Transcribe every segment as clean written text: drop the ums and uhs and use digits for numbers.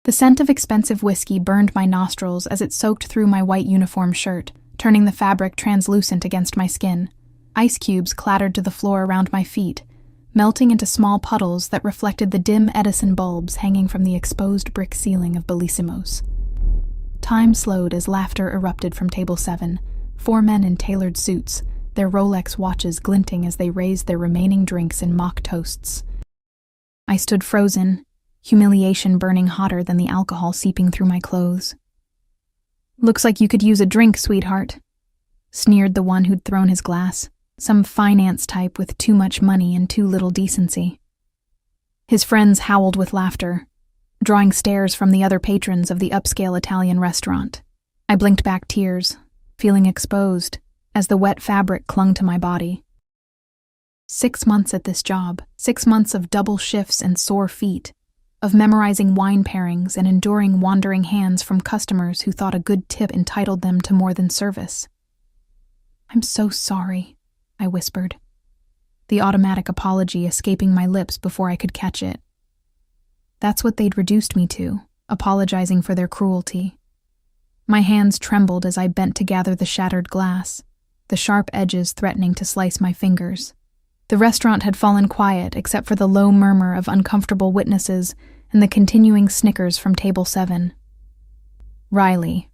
The scent of expensive whiskey burned my nostrils as it soaked through my white uniform shirt, turning the fabric translucent against my skin. Ice cubes clattered to the floor around my feet, melting into small puddles that reflected the dim Edison bulbs hanging from the exposed brick ceiling of Bellisimo's. Time slowed as laughter erupted from table 7, 4 men in tailored suits, their Rolex watches glinting as they raised their remaining drinks in mock toasts. I stood frozen, humiliation burning hotter than the alcohol seeping through my clothes. "Looks like you could use a drink, sweetheart," sneered the one who'd thrown his glass, some finance type with too much money and too little decency. His friends howled with laughter, drawing stares from the other patrons of the upscale Italian restaurant. I blinked back tears, feeling exposed, as the wet fabric clung to my body. 6 months at this job, 6 months of double shifts and sore feet, of memorizing wine pairings and enduring wandering hands from customers who thought a good tip entitled them to more than service. "I'm so sorry," I whispered, the automatic apology escaping my lips before I could catch it. That's what they'd reduced me to, apologizing for their cruelty. My hands trembled as I bent to gather the shattered glass, the sharp edges threatening to slice my fingers. The restaurant had fallen quiet except for the low murmur of uncomfortable witnesses and the continuing snickers from table 7. Riley,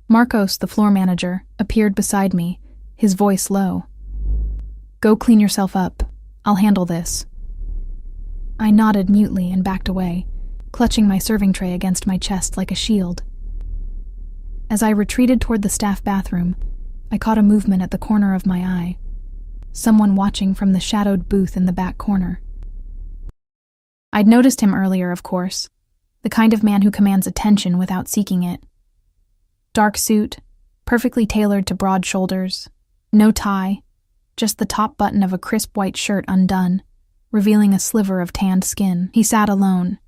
Marcos, the floor manager, appeared beside me, his voice low. "Go clean yourself up. I'll handle this." I nodded mutely and backed away, clutching my serving tray against my chest like a shield. As I retreated toward the staff bathroom, I caught a movement at the corner of my eye. Someone watching from the shadowed booth in the back corner. I'd noticed him earlier, of course, the kind of man who commands attention without seeking it. Dark suit, perfectly tailored to broad shoulders, no tie, just the top button of a crisp white shirt undone, revealing a sliver of tanned skin. He sat alone,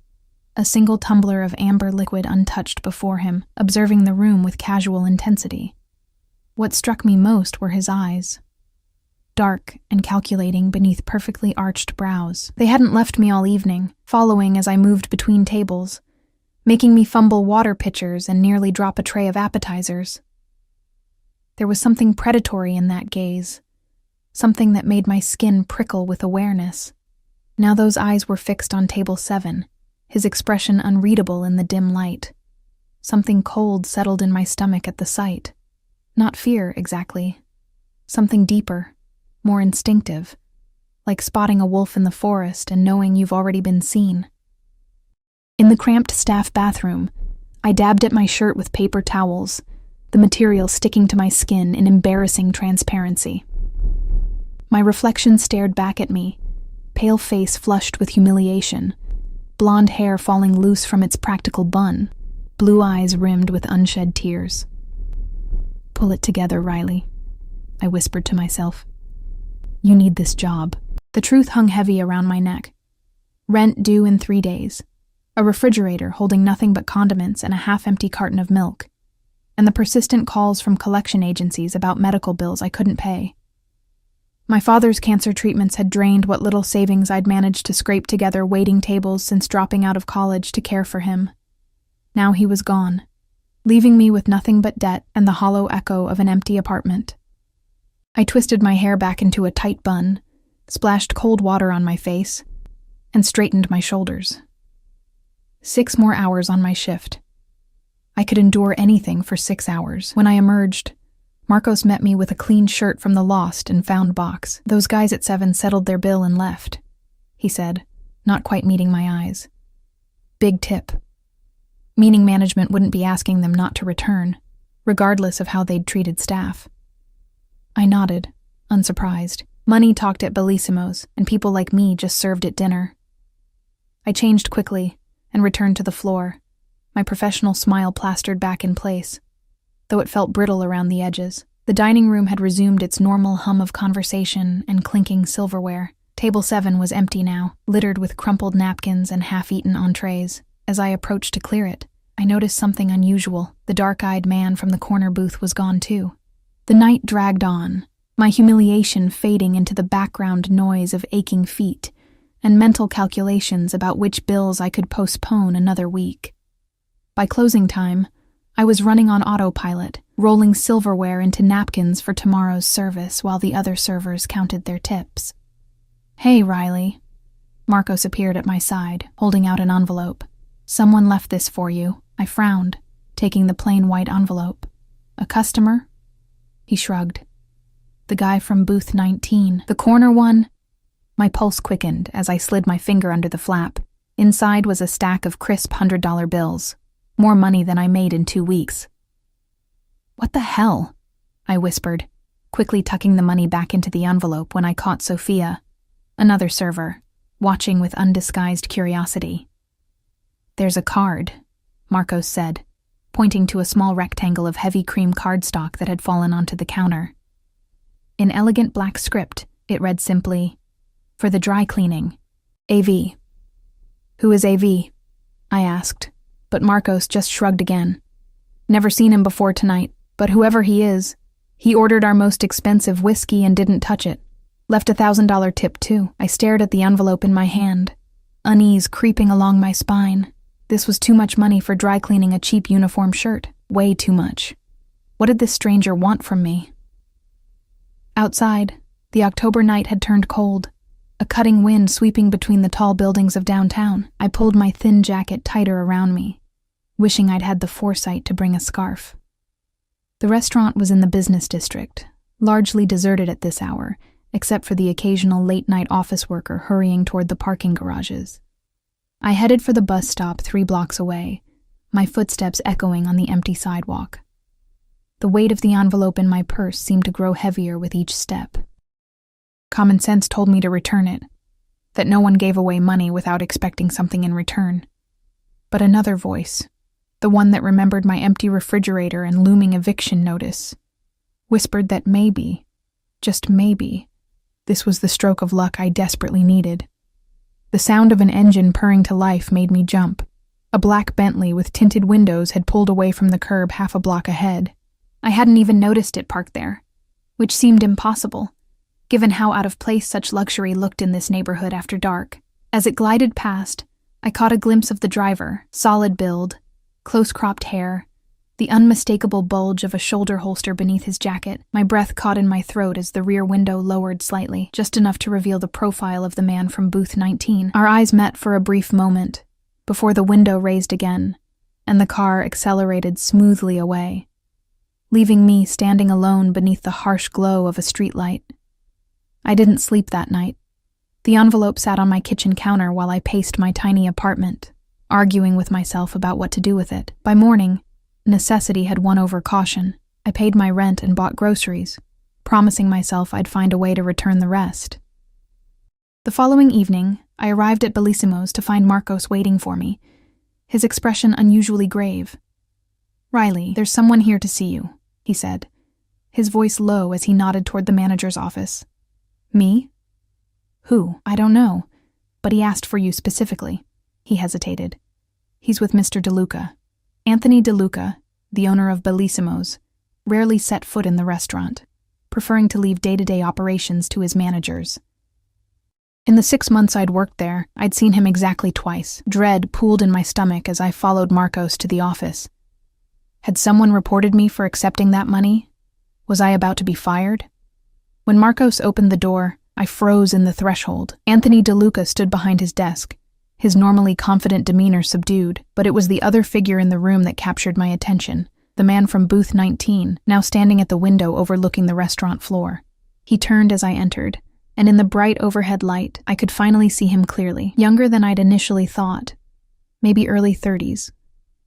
a single tumbler of amber liquid untouched before him, observing the room with casual intensity. What struck me most were his eyes. Dark and calculating beneath perfectly arched brows. They hadn't left me all evening, following as I moved between tables, making me fumble water pitchers and nearly drop a tray of appetizers. There was something predatory in that gaze, something that made my skin prickle with awareness. Now those eyes were fixed on table 7, his expression unreadable in the dim light. Something cold settled in my stomach at the sight. Not fear, exactly. Something deeper, more instinctive, like spotting a wolf in the forest and knowing you've already been seen. In the cramped staff bathroom, I dabbed at my shirt with paper towels, the material sticking to my skin in embarrassing transparency. My reflection stared back at me, pale face flushed with humiliation, blonde hair falling loose from its practical bun, blue eyes rimmed with unshed tears. "Pull it together, Riley," I whispered to myself. "You need this job." The truth hung heavy around my neck. Rent due in 3 days, a refrigerator holding nothing but condiments and a half-empty carton of milk, and the persistent calls from collection agencies about medical bills I couldn't pay. My father's cancer treatments had drained what little savings I'd managed to scrape together waiting tables since dropping out of college to care for him. Now he was gone, leaving me with nothing but debt and the hollow echo of an empty apartment. I twisted my hair back into a tight bun, splashed cold water on my face, and straightened my shoulders. 6 more hours on my shift. I could endure anything for 6 hours. When I emerged, Marcos met me with a clean shirt from the lost and found box. "Those guys at 7 settled their bill and left," he said, not quite meeting my eyes. "Big tip. Meaning management wouldn't be asking them not to return, regardless of how they'd treated staff." I nodded, unsurprised. Money talked at Bellisimo's, and people like me just served at dinner. I changed quickly and returned to the floor, my professional smile plastered back in place, though it felt brittle around the edges. The dining room had resumed its normal hum of conversation and clinking silverware. Table 7 was empty now, littered with crumpled napkins and half-eaten entrees. As I approached to clear it, I noticed something unusual. The dark-eyed man from the corner booth was gone too. The night dragged on, my humiliation fading into the background noise of aching feet and mental calculations about which bills I could postpone another week. By closing time, I was running on autopilot, rolling silverware into napkins for tomorrow's service while the other servers counted their tips. "Hey, Riley." Marcos appeared at my side, holding out an envelope. "Someone left this for you." I frowned, taking the plain white envelope. "A customer?" He shrugged. "The guy from booth 19. The corner one?" My pulse quickened as I slid my finger under the flap. Inside was a stack of crisp $100 bills. More money than I made in 2 weeks. "What the hell?" I whispered, quickly tucking the money back into the envelope when I caught Sophia, another server, watching with undisguised curiosity. "There's a card," Marcos said, pointing to a small rectangle of heavy cream cardstock that had fallen onto the counter. In elegant black script, it read simply, "For the dry cleaning. AV." "Who is AV?" I asked, but Marcos just shrugged again. "Never seen him before tonight, but whoever he is, he ordered our most expensive whiskey and didn't touch it. Left a $1,000 tip too." I stared at the envelope in my hand, unease creeping along my spine. This was too much money for dry cleaning a cheap uniform shirt. Way too much. What did this stranger want from me? Outside, the October night had turned cold, a cutting wind sweeping between the tall buildings of downtown. I pulled my thin jacket tighter around me, wishing I'd had the foresight to bring a scarf. The restaurant was in the business district, largely deserted at this hour, except for the occasional late-night office worker hurrying toward the parking garages. I headed for the bus stop 3 blocks away, my footsteps echoing on the empty sidewalk. The weight of the envelope in my purse seemed to grow heavier with each step. Common sense told me to return it, that no one gave away money without expecting something in return. But another voice, the one that remembered my empty refrigerator and looming eviction notice, whispered that maybe, just maybe, this was the stroke of luck I desperately needed. The sound of an engine purring to life made me jump. A black Bentley with tinted windows had pulled away from the curb half a block ahead. I hadn't even noticed it parked there, which seemed impossible, given how out of place such luxury looked in this neighborhood after dark. As it glided past, I caught a glimpse of the driver, solid build, close-cropped hair, the unmistakable bulge of a shoulder holster beneath his jacket. My breath caught in my throat as the rear window lowered slightly, just enough to reveal the profile of the man from booth 19. Our eyes met for a brief moment, before the window raised again, and the car accelerated smoothly away, leaving me standing alone beneath the harsh glow of a streetlight. I didn't sleep that night. The envelope sat on my kitchen counter while I paced my tiny apartment, arguing with myself about what to do with it. By morning, necessity had won over caution. I paid my rent and bought groceries, promising myself I'd find a way to return the rest. The following evening, I arrived at Bellissimo's to find Marcos waiting for me, his expression unusually grave. "Riley, there's someone here to see you," he said, his voice low as he nodded toward the manager's office. "Me? Who? I don't know, but he asked for you specifically." He hesitated. "He's with Mr. DeLuca." Anthony DeLuca, the owner of Bellissimo's, rarely set foot in the restaurant, preferring to leave day-to-day operations to his managers. In the 6 months I'd worked there, I'd seen him exactly twice. Dread pooled in my stomach as I followed Marcos to the office. Had someone reported me for accepting that money? Was I about to be fired? When Marcos opened the door, I froze in the threshold. Anthony DeLuca stood behind his desk, his normally confident demeanor subdued, but it was the other figure in the room that captured my attention, the man from booth 19, now standing at the window overlooking the restaurant floor. He turned as I entered, and in the bright overhead light, I could finally see him clearly. Younger than I'd initially thought, maybe early 30s,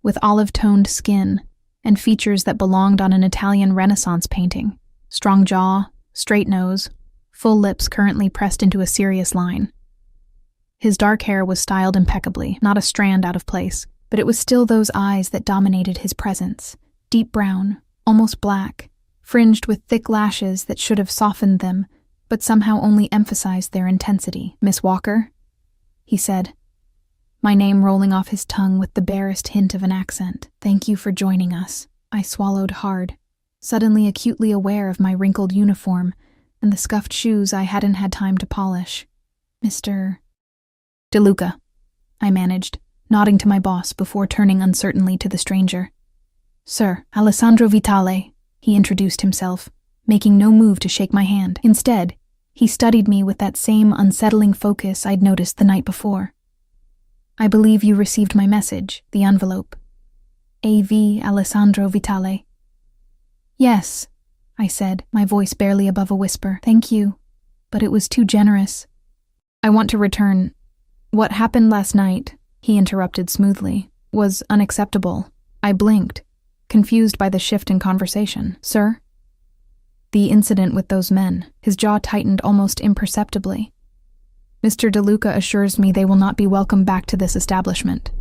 with olive-toned skin and features that belonged on an Italian Renaissance painting. Strong jaw, straight nose, full lips currently pressed into a serious line. His dark hair was styled impeccably, not a strand out of place, but it was still those eyes that dominated his presence. Deep brown, almost black, fringed with thick lashes that should have softened them, but somehow only emphasized their intensity. "Miss Walker?" he said, my name rolling off his tongue with the barest hint of an accent. "Thank you for joining us." I swallowed hard, suddenly acutely aware of my wrinkled uniform and the scuffed shoes I hadn't had time to polish. "Mr. DeLuca," I managed, nodding to my boss before turning uncertainly to the stranger. "Sir, Alessandro Vitale," he introduced himself, making no move to shake my hand. Instead, he studied me with that same unsettling focus I'd noticed the night before. "I believe you received my message, the envelope. A.V. Alessandro Vitale." "Yes," I said, my voice barely above a whisper. "Thank you, but it was too generous." "I want to return. What happened last night," he interrupted smoothly, "was unacceptable." I blinked, confused by the shift in conversation. "Sir?" "The incident with those men." His jaw tightened almost imperceptibly. "Mr. DeLuca assures me they will not be welcome back to this establishment."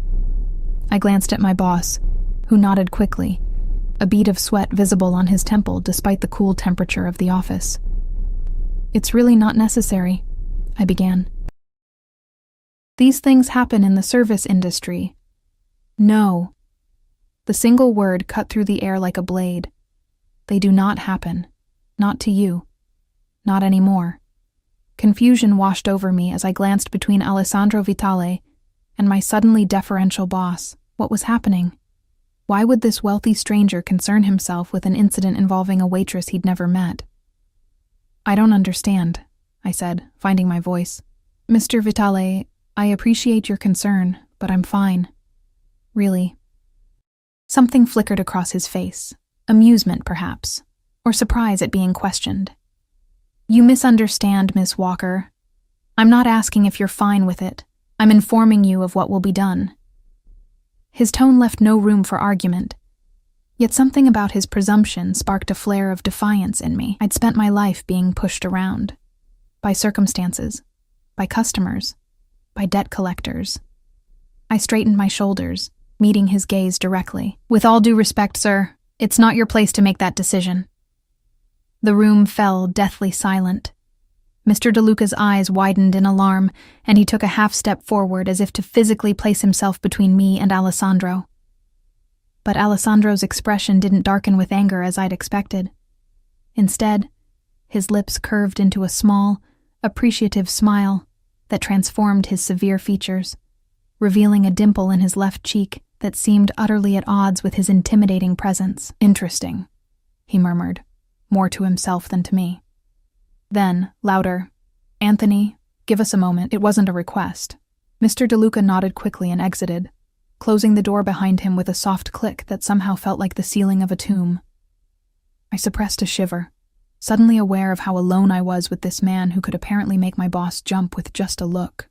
I glanced at my boss, who nodded quickly, a bead of sweat visible on his temple despite the cool temperature of the office. "It's really not necessary," I began. "These things happen in the service industry." "No." The single word cut through the air like a blade. "They do not happen. Not to you. Not anymore." Confusion washed over me as I glanced between Alessandro Vitale and my suddenly deferential boss. What was happening? Why would this wealthy stranger concern himself with an incident involving a waitress he'd never met? "I don't understand," I said, finding my voice. "Mr. Vitale, I appreciate your concern, but I'm fine. Really." Something flickered across his face. Amusement, perhaps, or surprise at being questioned. "You misunderstand, Miss Walker. I'm not asking if you're fine with it. I'm informing you of what will be done." His tone left no room for argument, yet something about his presumption sparked a flare of defiance in me. I'd spent my life being pushed around. By circumstances, by customers, by debt collectors. I straightened my shoulders, meeting his gaze directly. "With all due respect, sir, it's not your place to make that decision." The room fell deathly silent. Mr. DeLuca's eyes widened in alarm, and he took a half-step forward as if to physically place himself between me and Alessandro. But Alessandro's expression didn't darken with anger as I'd expected. Instead, his lips curved into a small, appreciative smile that transformed his severe features, revealing a dimple in his left cheek that seemed utterly at odds with his intimidating presence. "Interesting," he murmured, more to himself than to me. Then, louder, "Anthony, give us a moment. It wasn't a request." Mr. DeLuca nodded quickly and exited, closing the door behind him with a soft click that somehow felt like the ceiling of a tomb. I suppressed a shiver, suddenly aware of how alone I was with this man who could apparently make my boss jump with just a look.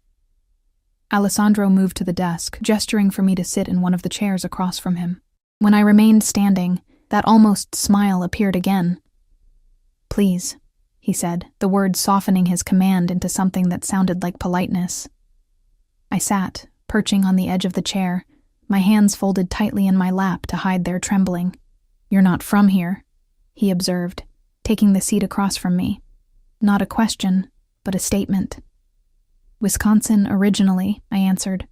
Alessandro moved to the desk, gesturing for me to sit in one of the chairs across from him. When I remained standing, that almost smile appeared again. "Please," he said, the words softening his command into something that sounded like politeness. I sat, perching on the edge of the chair, my hands folded tightly in my lap to hide their trembling. "You're not from here," he observed, taking the seat across from me. Not a question, but a statement. "Wisconsin originally," I answered,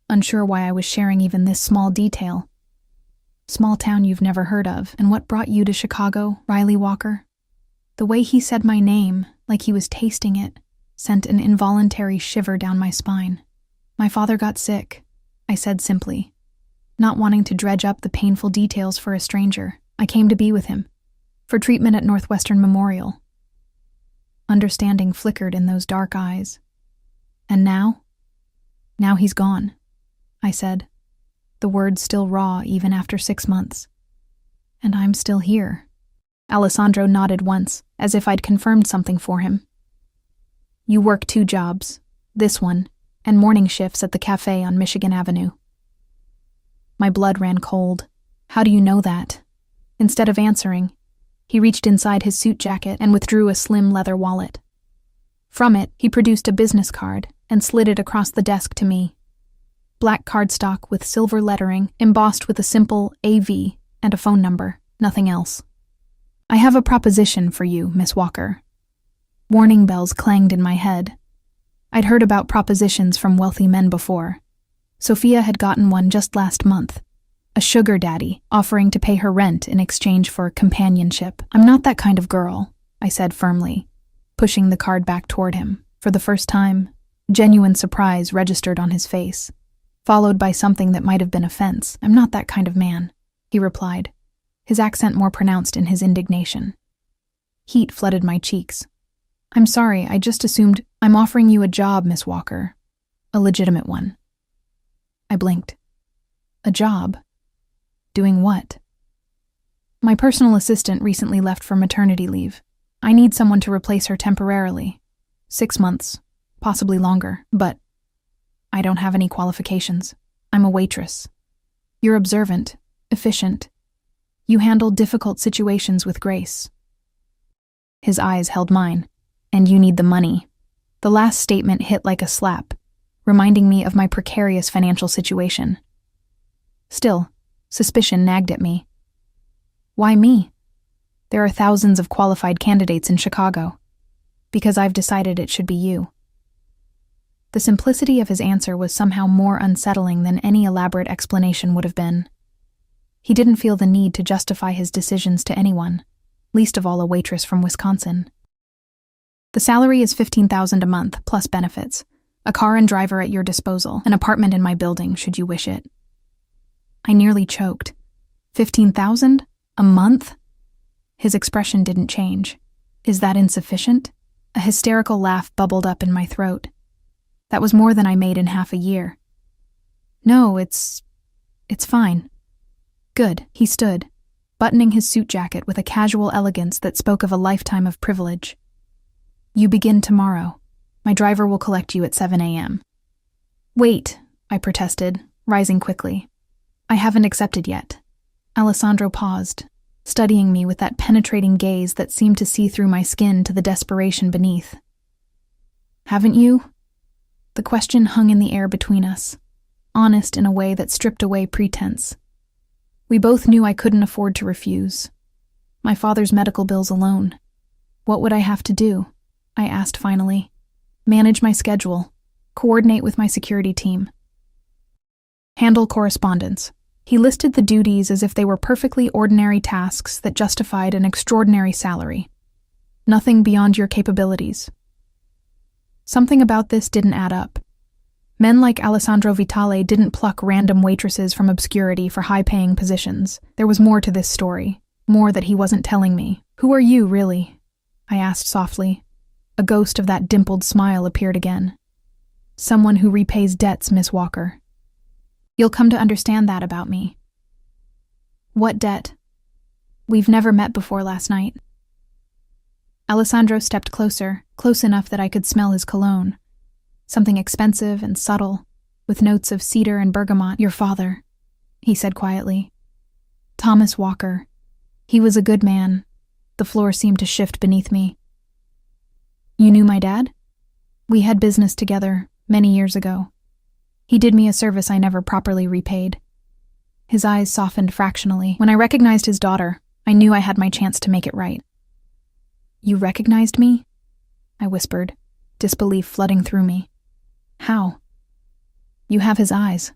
unsure why I was sharing even this small detail. "Small town you've never heard of, and what brought you to Chicago, Riley Walker?" The way he said my name, like he was tasting it, sent an involuntary shiver down my spine. "My father got sick," I said simply, not wanting to dredge up the painful details for a stranger. "I came to be with him, for treatment at Northwestern Memorial." Understanding flickered in those dark eyes. "And now?" "Now he's gone," I said, the words still raw even after 6 months. "And I'm still here." Alessandro nodded once, as if I'd confirmed something for him. "You work 2 jobs, this one, and morning shifts at the cafe on Michigan Avenue." My blood ran cold. "How do you know that?" Instead of answering, he reached inside his suit jacket and withdrew a slim leather wallet. From it, he produced a business card and slid it across the desk to me. Black cardstock with silver lettering embossed with a simple AV and a phone number, nothing else. "I have a proposition for you, Miss Walker." Warning bells clanged in my head. I'd heard about propositions from wealthy men before. Sophia had gotten one just last month. A sugar daddy offering to pay her rent in exchange for companionship. "I'm not that kind of girl," I said firmly, pushing the card back toward him. For the first time, genuine surprise registered on his face. followed by something that might have been offense. "I'm not that kind of man," he replied, his accent more pronounced in his indignation. Heat flooded my cheeks. "I'm sorry, I just assumed I'm offering you a job, Miss Walker. A legitimate one." I blinked. "A job? Doing what?" "My personal assistant recently left for maternity leave. I need someone to replace her temporarily. 6 months, possibly longer, but I don't have any qualifications. I'm a waitress. You're observant, efficient. You handle difficult situations with grace." His eyes held mine. "And you need the money." The last statement hit like a slap, reminding me of my precarious financial situation. Still, suspicion nagged at me. "Why me? There are thousands of qualified candidates in Chicago." "Because I've decided it should be you." The simplicity of his answer was somehow more unsettling than any elaborate explanation would have been. He didn't feel the need to justify his decisions to anyone, least of all a waitress from Wisconsin. "The salary is $15,000 a month, plus benefits. A car and driver at your disposal, an apartment in my building, should you wish it." I nearly choked. 15,000? A month? His expression didn't change. "Is that insufficient?" A hysterical laugh bubbled up in my throat. "That was more than I made in half a year." "No, it's fine." "Good." He stood, buttoning his suit jacket with a casual elegance that spoke of a lifetime of privilege. "You begin tomorrow. My driver will collect you at 7 a.m. "Wait," I protested, rising quickly. "I haven't accepted yet." Alessandro paused, studying me with that penetrating gaze that seemed to see through my skin to the desperation beneath. "Haven't you?" The question hung in the air between us, honest in a way that stripped away pretense. We both knew I couldn't afford to refuse. My father's medical bills alone. What would I have to do? I asked finally. Manage my schedule, coordinate with my security team, handle correspondence. He listed the duties as if they were perfectly ordinary tasks that justified an extraordinary salary. Nothing beyond your capabilities. Something about this didn't add up. Men like Alessandro Vitale didn't pluck random waitresses from obscurity for high-paying positions. There was more to this story, more that he wasn't telling me. "Who are you, really?" I asked softly. A ghost of that dimpled smile appeared again. "Someone who repays debts, Miss Walker. You'll come to understand that about me." "What debt?" "We've never met before last night." Alessandro stepped closer, close enough that I could smell his cologne. Something expensive and subtle, with notes of cedar and bergamot. "Your father," he said quietly. "Thomas Walker. He was a good man." The floor seemed to shift beneath me. "You knew my dad?" "We had business together many years ago. He did me a service I never properly repaid." His eyes softened fractionally. When I recognized his daughter, I knew I had my chance to make it right. "You recognized me?" I whispered, disbelief flooding through me. "How?" "You have his eyes."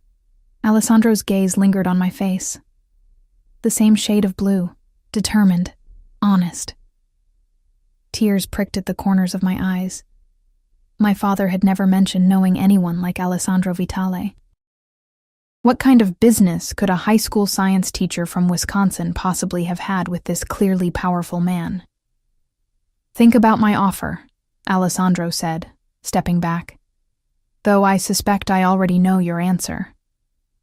Alessandro's gaze lingered on my face. The same shade of blue, determined, honest. Tears pricked at the corners of my eyes. My father had never mentioned knowing anyone like Alessandro Vitale. What kind of business could a high school science teacher from Wisconsin possibly have had with this clearly powerful man? "Think about my offer," Alessandro said, stepping back. "Though I suspect I already know your answer."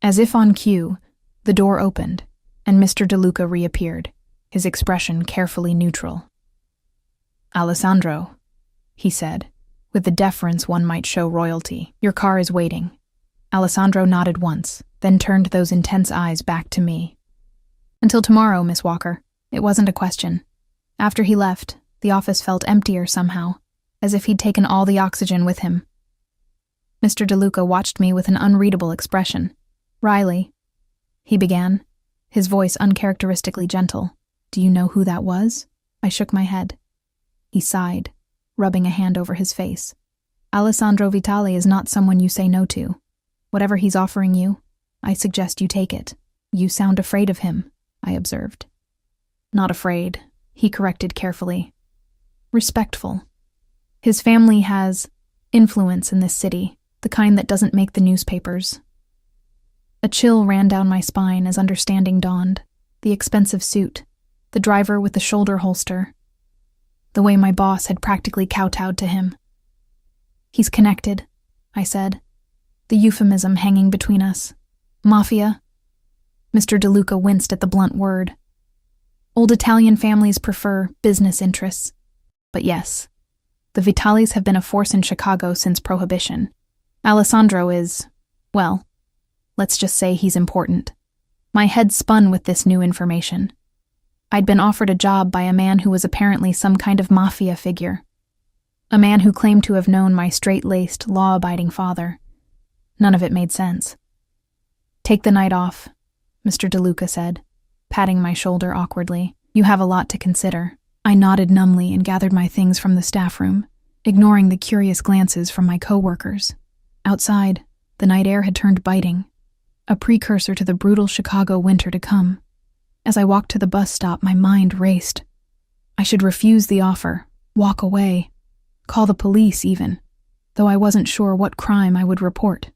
As if on cue, the door opened, and Mr. DeLuca reappeared, his expression carefully neutral. "Alessandro," he said, with the deference one might show royalty, "your car is waiting." Alessandro nodded once, then turned those intense eyes back to me. "Until tomorrow, Miss Walker." It wasn't a question. After he left, the office felt emptier somehow, as if he'd taken all the oxygen with him. Mr. DeLuca watched me with an unreadable expression. "Riley," he began, his voice uncharacteristically gentle. "Do you know who that was?" I shook my head. He sighed, rubbing a hand over his face. "Alessandro Vitale is not someone you say no to. Whatever he's offering you, I suggest you take it." "You sound afraid of him," I observed. "Not afraid," he corrected carefully. "Respectful. His family has influence in this city, the kind that doesn't make the newspapers. A chill ran down my spine as understanding dawned. The expensive suit, the driver with the shoulder holster, the way my boss had practically kowtowed to him. "He's connected," I said, the euphemism hanging between us. "Mafia?" Mr. DeLuca winced at the blunt word. "Old Italian families prefer business interests. But yes, the Vitalis have been a force in Chicago since Prohibition. Alessandro is, well, let's just say he's important." My head spun with this new information. I'd been offered a job by a man who was apparently some kind of mafia figure. A man who claimed to have known my straight-laced, law-abiding father. None of it made sense. "Take the night off," Mr. DeLuca said, patting my shoulder awkwardly. "You have a lot to consider." I nodded numbly and gathered my things from the staff room, ignoring the curious glances from my co-workers. Outside, the night air had turned biting, a precursor to the brutal Chicago winter to come. As I walked to the bus stop, my mind raced. I should refuse the offer, walk away, call the police even, though I wasn't sure what crime I would report.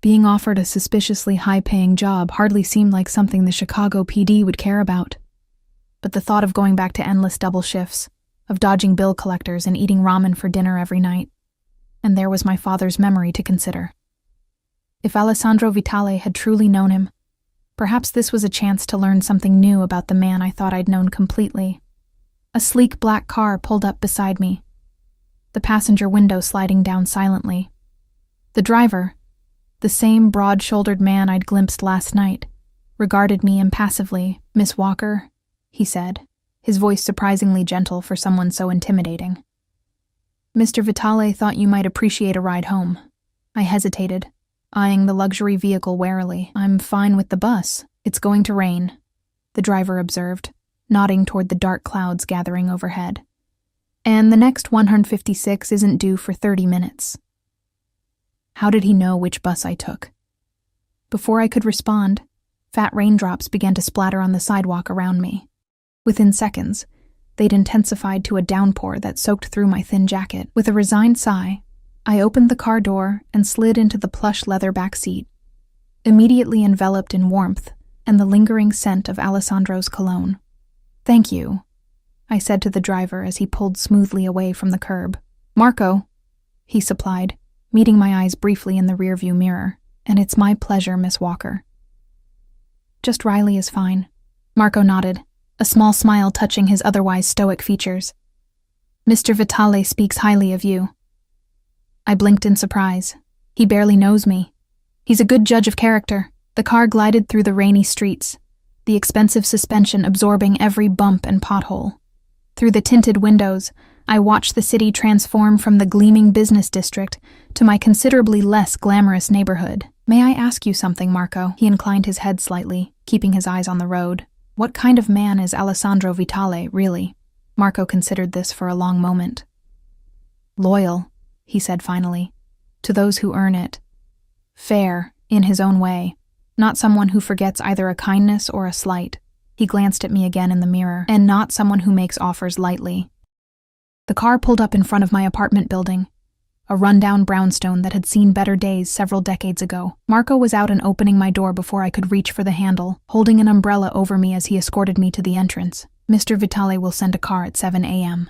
Being offered a suspiciously high-paying job hardly seemed like something the Chicago PD would care about. But the thought of going back to endless double shifts, of dodging bill collectors and eating ramen for dinner every night, and there was my father's memory to consider. If Alessandro Vitale had truly known him, perhaps this was a chance to learn something new about the man I thought I'd known completely. A sleek black car pulled up beside me, the passenger window sliding down silently. The driver, the same broad-shouldered man I'd glimpsed last night, regarded me impassively. "Miss Walker," he said, his voice surprisingly gentle for someone so intimidating. "Mr. Vitale thought you might appreciate a ride home." I hesitated, eyeing the luxury vehicle warily. "I'm fine with the bus. It's going to rain," the driver observed, nodding toward the dark clouds gathering overhead. "And the next 156 isn't due for 30 minutes. How did he know which bus I took? Before I could respond, fat raindrops began to splatter on the sidewalk around me. Within seconds, they'd intensified to a downpour that soaked through my thin jacket. With a resigned sigh, I opened the car door and slid into the plush leather back seat, immediately enveloped in warmth and the lingering scent of Alessandro's cologne. "Thank you," I said to the driver as he pulled smoothly away from the curb. "Marco," he supplied, meeting my eyes briefly in the rearview mirror. "And it's my pleasure, Miss Walker." "Just Riley is fine," Marco nodded, a small smile touching his otherwise stoic features. "Mr. Vitale speaks highly of you." I blinked in surprise. He barely knows me. He's a good judge of character. The car glided through the rainy streets, the expensive suspension absorbing every bump and pothole. Through the tinted windows, I watched the city transform from the gleaming business district to my considerably less glamorous neighborhood. "May I ask you something, Marco?" He inclined his head slightly, keeping his eyes on the road. "What kind of man is Alessandro Vitale, really?" Marco considered this for a long moment. "Loyal," he said finally, "to those who earn it. Fair, in his own way, not someone who forgets either a kindness or a slight." He glanced at me again in the mirror. "And not someone who makes offers lightly." The car pulled up in front of my apartment building, a rundown brownstone that had seen better days several decades ago. Marco was out and opening my door before I could reach for the handle, holding an umbrella over me as he escorted me to the entrance. "Mr. Vitale will send a car at 7 a.m.,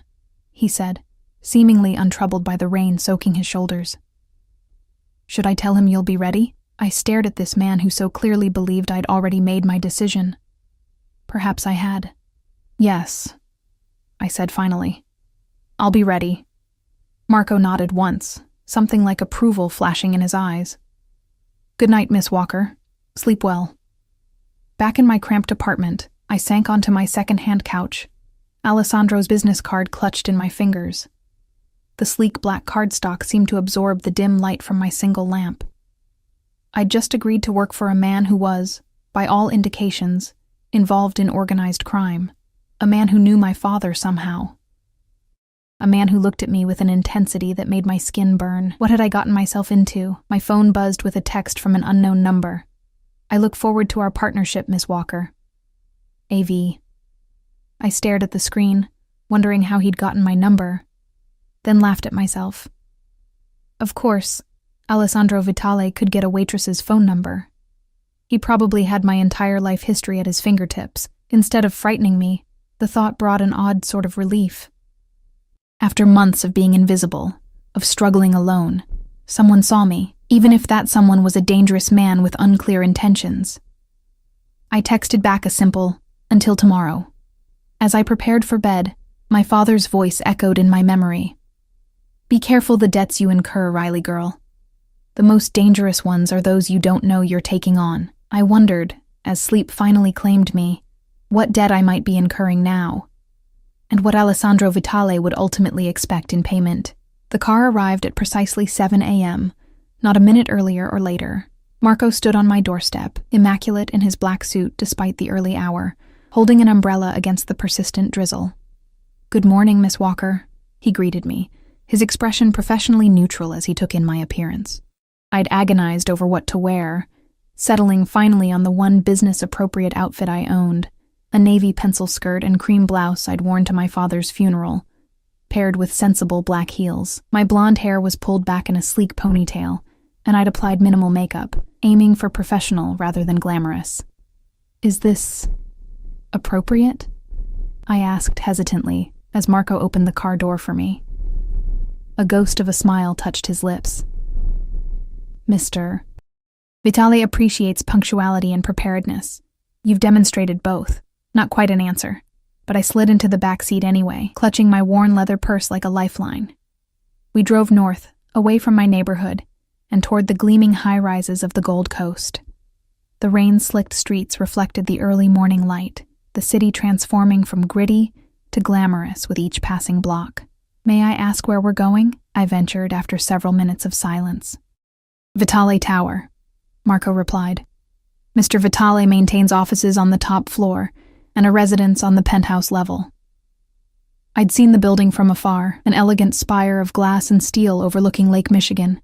he said, seemingly untroubled by the rain soaking his shoulders. "Should I tell him you'll be ready?" I stared at this man who so clearly believed I'd already made my decision. Perhaps I had. "Yes," I said finally. "I'll be ready." Marco nodded once, something like approval flashing in his eyes. "Good night, Miss Walker. Sleep well." Back in my cramped apartment, I sank onto my second-hand couch, Alessandro's business card clutched in my fingers. The sleek black cardstock seemed to absorb the dim light from my single lamp. I'd just agreed to work for a man who was, by all indications, involved in organized crime, a man who knew my father somehow. A man who looked at me with an intensity that made my skin burn. What had I gotten myself into? My phone buzzed with a text from an unknown number. "I look forward to our partnership, Miss Walker. AV." I stared at the screen, wondering how he'd gotten my number, then laughed at myself. Of course, Alessandro Vitale could get a waitress's phone number. He probably had my entire life history at his fingertips. Instead of frightening me, the thought brought an odd sort of relief. After months of being invisible, of struggling alone, someone saw me, even if that someone was a dangerous man with unclear intentions. I texted back a simple, "Until tomorrow." As I prepared for bed, my father's voice echoed in my memory. "Be careful the debts you incur, Riley girl. The most dangerous ones are those you don't know you're taking on." I wondered, as sleep finally claimed me, what debt I might be incurring now, and what Alessandro Vitale would ultimately expect in payment. The car arrived at precisely 7 a.m., not a minute earlier or later. Marco stood on my doorstep, immaculate in his black suit despite the early hour, holding an umbrella against the persistent drizzle. "Good morning, Miss Walker," he greeted me, his expression professionally neutral as he took in my appearance. I'd agonized over what to wear, settling finally on the one business-appropriate outfit I owned, a navy pencil skirt and cream blouse I'd worn to my father's funeral, paired with sensible black heels. My blonde hair was pulled back in a sleek ponytail, and I'd applied minimal makeup, aiming for professional rather than glamorous. "Is this appropriate?" I asked hesitantly as Marco opened the car door for me. A ghost of a smile touched his lips. "Mr. Vitale appreciates punctuality and preparedness. You've demonstrated both." Not quite an answer, but I slid into the back seat anyway, clutching my worn leather purse like a lifeline. We drove north, away from my neighborhood, and toward the gleaming high-rises of the Gold Coast. The rain-slicked streets reflected the early morning light, the city transforming from gritty to glamorous with each passing block. "May I ask where we're going?" I ventured after several minutes of silence. "Vitale Tower," Marco replied. "Mr. Vitale maintains offices on the top floor and a residence on the penthouse level." I'd seen the building from afar, an elegant spire of glass and steel overlooking Lake Michigan.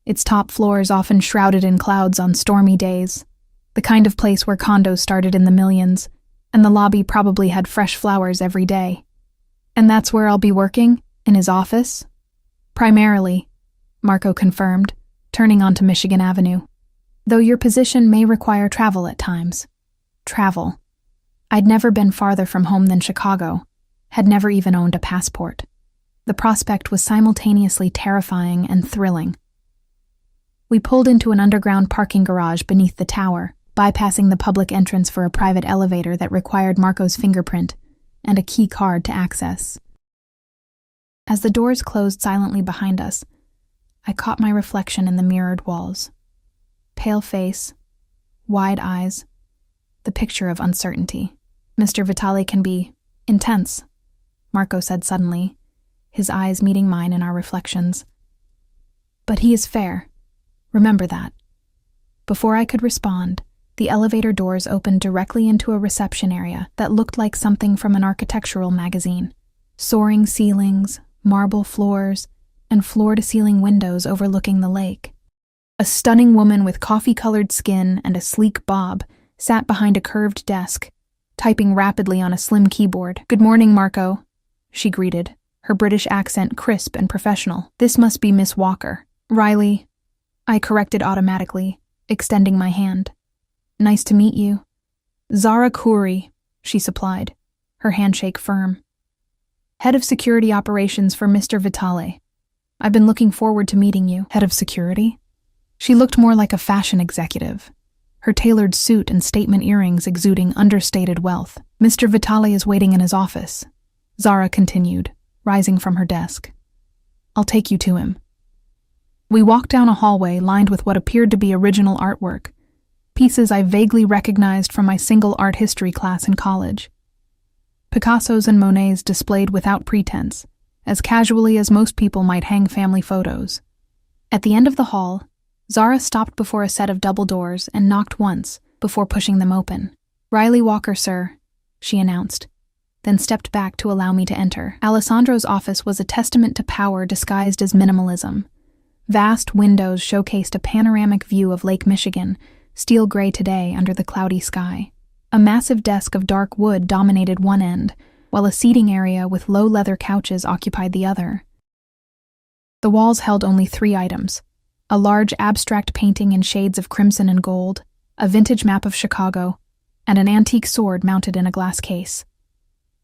Its top floors often shrouded in clouds on stormy days, the kind of place where condos started in the millions, and the lobby probably had fresh flowers every day. "And that's where I'll be working? In his office?" "Primarily," Marco confirmed, turning onto Michigan Avenue. "Though your position may require travel at times." Travel. I'd never been farther from home than Chicago, had never even owned a passport. The prospect was simultaneously terrifying and thrilling. We pulled into an underground parking garage beneath the tower, bypassing the public entrance for a private elevator that required Marco's fingerprint and a key card to access. As the doors closed silently behind us, I caught my reflection in the mirrored walls. Pale face, wide eyes, the picture of uncertainty. "Mr. Vitale can be intense," Marco said suddenly, his eyes meeting mine in our reflections. "But he is fair. Remember that." Before I could respond, the elevator doors opened directly into a reception area that looked like something from an architectural magazine. Soaring ceilings, marble floors, and floor-to-ceiling windows overlooking the lake. A stunning woman with coffee-colored skin and a sleek bob sat behind a curved desk, typing rapidly on a slim keyboard. "Good morning, Marco," she greeted, her British accent crisp and professional. "This must be Miss Walker." "Riley," I corrected automatically, extending my hand. "Nice to meet you." "Zara Khoury," she supplied, her handshake firm. "Head of Security Operations for Mr. Vitale. I've been looking forward to meeting you." "Head of Security?" She looked more like a fashion executive, her tailored suit and statement earrings exuding understated wealth. "Mr. Vitale is waiting in his office," Zara continued, rising from her desk. "I'll take you to him." We walked down a hallway lined with what appeared to be original artwork, pieces I vaguely recognized from my single art history class in college. Picassos and Monets displayed without pretense, as casually as most people might hang family photos. At the end of the hall, Zara stopped before a set of double doors and knocked once before pushing them open. "Riley Walker, sir," she announced, then stepped back to allow me to enter. Alessandro's office was a testament to power disguised as minimalism. Vast windows showcased a panoramic view of Lake Michigan, steel gray today under the cloudy sky. A massive desk of dark wood dominated one end, while a seating area with low leather couches occupied the other. The walls held only 3 items: a large abstract painting in shades of crimson and gold, a vintage map of Chicago, and an antique sword mounted in a glass case.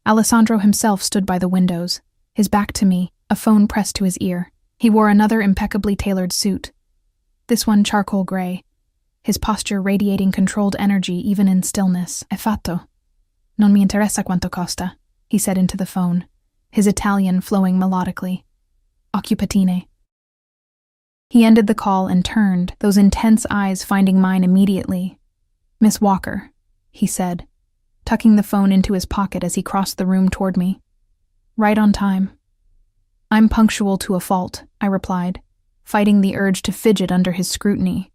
Alessandro himself stood by the windows, his back to me, a phone pressed to his ear. He wore another impeccably tailored suit, this one charcoal gray, his posture radiating controlled energy even in stillness. "È fatto. Non mi interessa quanto costa," he said into the phone, his Italian flowing melodically. "Occupatine." He ended the call and turned, those intense eyes finding mine immediately. "Miss Walker," he said, tucking the phone into his pocket as he crossed the room toward me. "Right on time." "I'm punctual to a fault," I replied, fighting the urge to fidget under his scrutiny.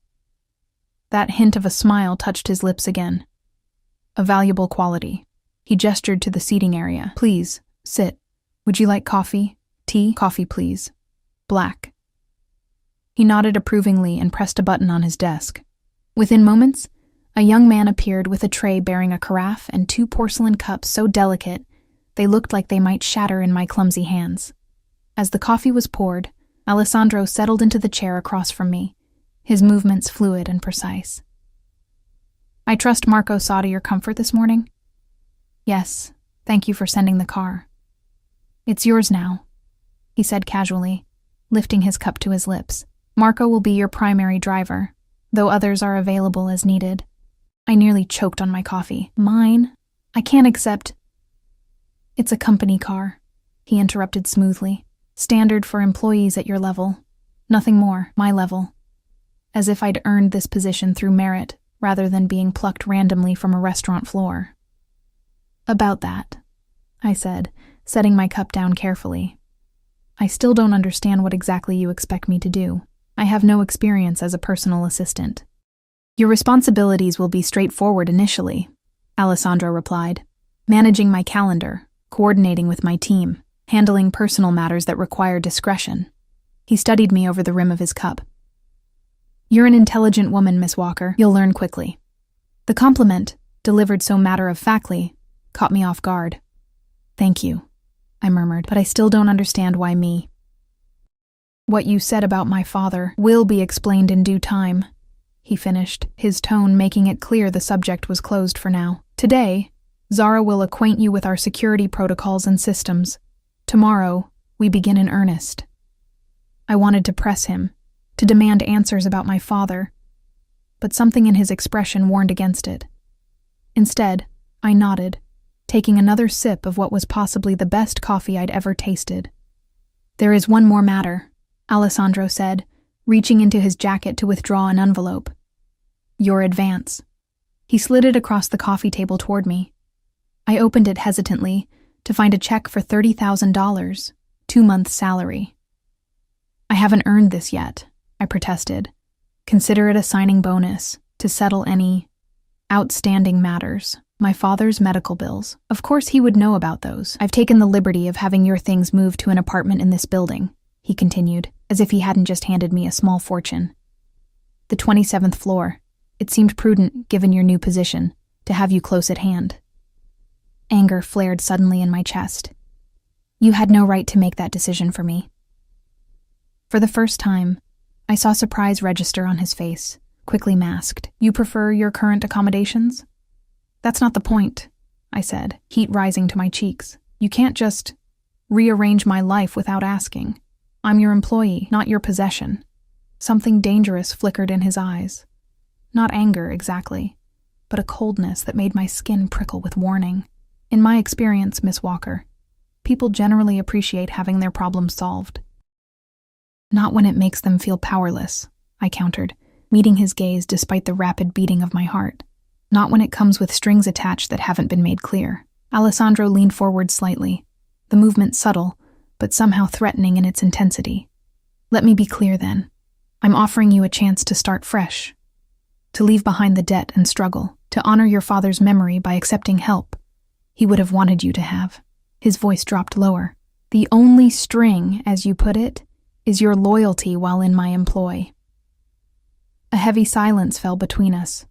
That hint of a smile touched his lips again. "A valuable quality." He gestured to the seating area. "Please, sit. Would you like coffee? Tea? Coffee, please. Black." He nodded approvingly and pressed a button on his desk. Within moments, a young man appeared with a tray bearing a carafe and 2 porcelain cups so delicate they looked like they might shatter in my clumsy hands. As the coffee was poured, Alessandro settled into the chair across from me, his movements fluid and precise. "I trust Marco saw to your comfort this morning?" "Yes, thank you for sending the car." "It's yours now," he said casually, lifting his cup to his lips. "Marco will be your primary driver, though others are available as needed." I nearly choked on my coffee. "Mine? I can't accept—" "It's a company car," he interrupted smoothly. "Standard for employees at your level. Nothing more, my level. As if I'd earned this position through merit, rather than being plucked randomly from a restaurant floor." "About that," I said, setting my cup down carefully. "I still don't understand what exactly you expect me to do. I have no experience as a personal assistant." "Your responsibilities will be straightforward initially," Alessandro replied. "Managing my calendar, coordinating with my team, handling personal matters that require discretion." He studied me over the rim of his cup. "You're an intelligent woman, Miss Walker. You'll learn quickly." The compliment, delivered so matter-of-factly, caught me off guard. "Thank you," I murmured, "but I still don't understand why me." "What you said about my father will be explained in due time," he finished, his tone making it clear the subject was closed for now. "Today, Zara will acquaint you with our security protocols and systems. Tomorrow, we begin in earnest." I wanted to press him, to demand answers about my father, but something in his expression warned against it. Instead, I nodded, taking another sip of what was possibly the best coffee I'd ever tasted. "There is one more matter," Alessandro said, reaching into his jacket to withdraw an envelope. "Your advance." He slid it across the coffee table toward me. I opened it hesitantly to find a check for $30,000, 2 months' salary. "I haven't earned this yet," I protested. "Consider it a signing bonus to settle any outstanding matters. My father's medical bills. Of course he would know about those. I've taken the liberty of having your things moved to an apartment in this building," he continued, as if he hadn't just handed me a small fortune. "The 27th floor. It seemed prudent, given your new position, to have you close at hand." Anger flared suddenly in my chest. "You had no right to make that decision for me." For the first time, I saw surprise register on his face, quickly masked. "You prefer your current accommodations?" "That's not the point," I said, heat rising to my cheeks. "You can't just rearrange my life without asking. I'm your employee, not your possession." Something dangerous flickered in his eyes. Not anger, exactly, but a coldness that made my skin prickle with warning. "In my experience, Miss Walker, people generally appreciate having their problems solved." "Not when it makes them feel powerless," I countered, meeting his gaze despite the rapid beating of my heart. "Not when it comes with strings attached that haven't been made clear." Alessandro leaned forward slightly, the movement subtle, but somehow threatening in its intensity. "Let me be clear then. I'm offering you a chance to start fresh, to leave behind the debt and struggle, to honor your father's memory by accepting help he would have wanted you to have." His voice dropped lower. "The only string, as you put it, is your loyalty while in my employ." A heavy silence fell between us,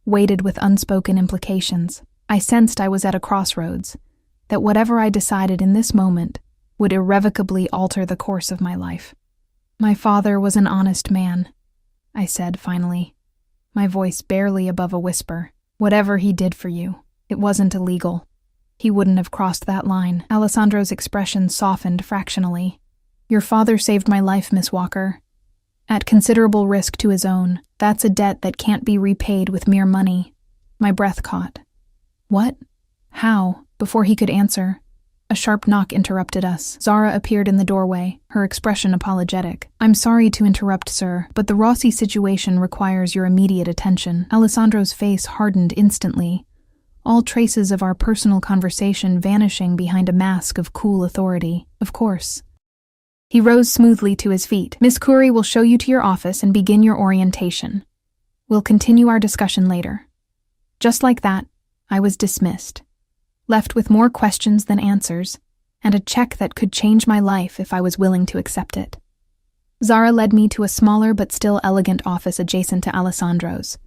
weighted with unspoken implications. I sensed I was at a crossroads, that whatever I decided in this moment would irrevocably alter the course of my life. "My father was an honest man," I said finally, my voice barely above a whisper. Whatever he did for you, it wasn't illegal. He wouldn't have crossed that line. Alessandro's expression softened fractionally. Your father saved my life, Miss Walker. At considerable risk to his own. That's a debt that can't be repaid with mere money. My breath caught. What? How? Before he could answer, a sharp knock interrupted us. Zara appeared in the doorway, her expression apologetic. I'm sorry to interrupt, sir, but the Rossi situation requires your immediate attention. Alessandro's face hardened instantly, all traces of our personal conversation vanishing behind a mask of cool authority. Of course. He rose smoothly to his feet. Miss Curry will show you to your office and begin your orientation. We'll continue our discussion later. Just like that, I was dismissed, left with more questions than answers, and a check that could change my life if I was willing to accept it. Zara led me to a smaller but still elegant office adjacent to Alessandro's.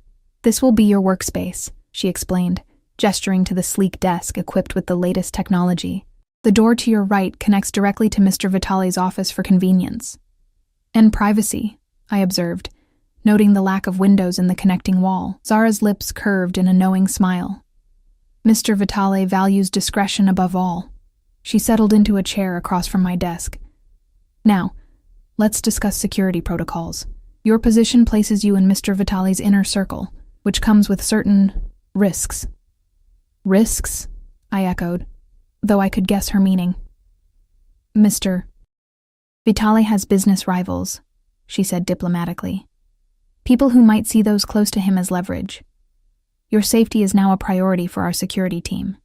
This will be your workspace, she explained, gesturing to the sleek desk equipped with the latest technology. The door to your right connects directly to Mr. Vitale's office for convenience. And privacy, I observed, noting the lack of windows in the connecting wall. Zara's lips curved in a knowing smile. Mr. Vitale values discretion above all. She settled into a chair across from my desk. Now, let's discuss security protocols. Your position places you in Mr. Vitale's inner circle, which comes with certain risks. Risks? I echoed, though I could guess her meaning. Mr. Vitale has business rivals, she said diplomatically. People who might see those close to him as leverage. Your safety is now a priority for our security team.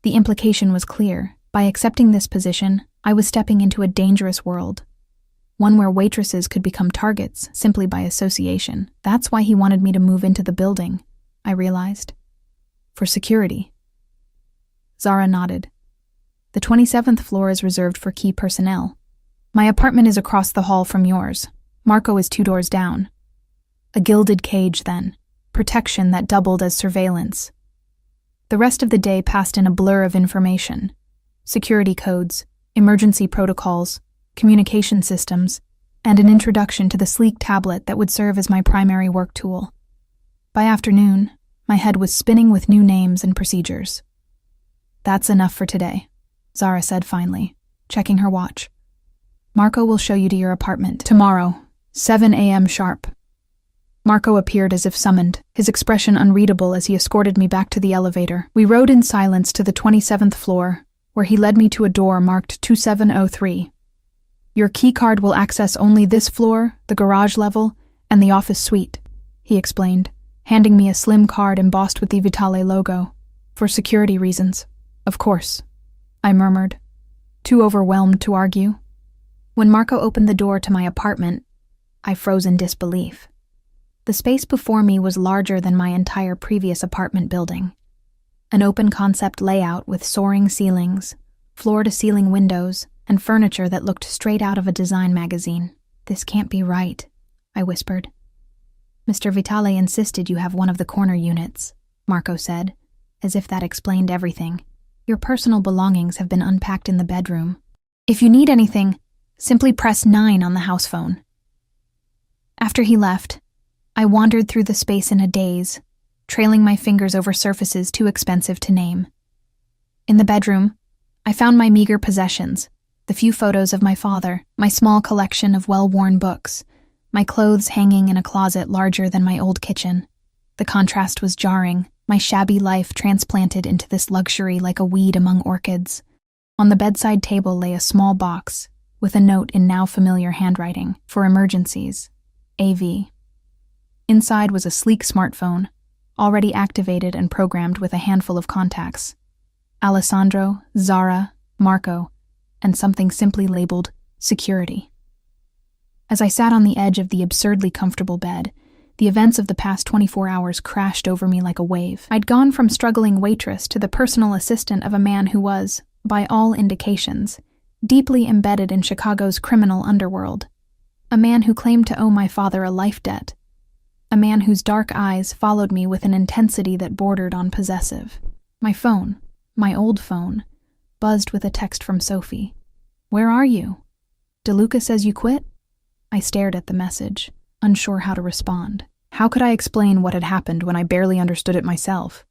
The implication was clear. By accepting this position, I was stepping into a dangerous world, one where waitresses could become targets simply by association. That's why he wanted me to move into the building, I realized. For security. Zara nodded. The 27th floor is reserved for key personnel. My apartment is across the hall from yours. Marco is 2 doors down. A gilded cage, then. Protection that doubled as surveillance. The rest of the day passed in a blur of information. Security codes, emergency protocols, communication systems, and an introduction to the sleek tablet that would serve as my primary work tool. By afternoon, my head was spinning with new names and procedures. That's enough for today, Zara said finally, checking her watch. Marco will show you to your apartment tomorrow, 7 a.m. sharp. Marco appeared as if summoned, his expression unreadable as he escorted me back to the elevator. We rode in silence to the 27th floor, where he led me to a door marked 2703. Your keycard will access only this floor, the garage level, and the office suite, he explained, handing me a slim card embossed with the Vitale logo. For security reasons, of course, I murmured, too overwhelmed to argue. When Marco opened the door to my apartment, I froze in disbelief. The space before me was larger than my entire previous apartment building. An open-concept layout with soaring ceilings, floor-to-ceiling windows, and furniture that looked straight out of a design magazine. This can't be right, I whispered. Mr. Vitale insisted you have one of the corner units, Marco said, as if that explained everything. Your personal belongings have been unpacked in the bedroom. If you need anything, simply press 9 on the house phone. After he left, I wandered through the space in a daze, trailing my fingers over surfaces too expensive to name. In the bedroom, I found my meager possessions, the few photos of my father, my small collection of well-worn books, my clothes hanging in a closet larger than my old kitchen. The contrast was jarring, my shabby life transplanted into this luxury like a weed among orchids. On the bedside table lay a small box, with a note in now familiar handwriting, for emergencies, AV. Inside was a sleek smartphone, already activated and programmed with a handful of contacts. Alessandro, Zara, Marco, and something simply labeled security. As I sat on the edge of the absurdly comfortable bed, the events of the past 24 hours crashed over me like a wave. I'd gone from struggling waitress to the personal assistant of a man who was, by all indications, deeply embedded in Chicago's criminal underworld. A man who claimed to owe my father a life debt. A man whose dark eyes followed me with an intensity that bordered on possessive. My phone, my old phone, buzzed with a text from Sophie. Where are you? DeLuca says you quit? I stared at the message, unsure how to respond. How could I explain what had happened when I barely understood it myself?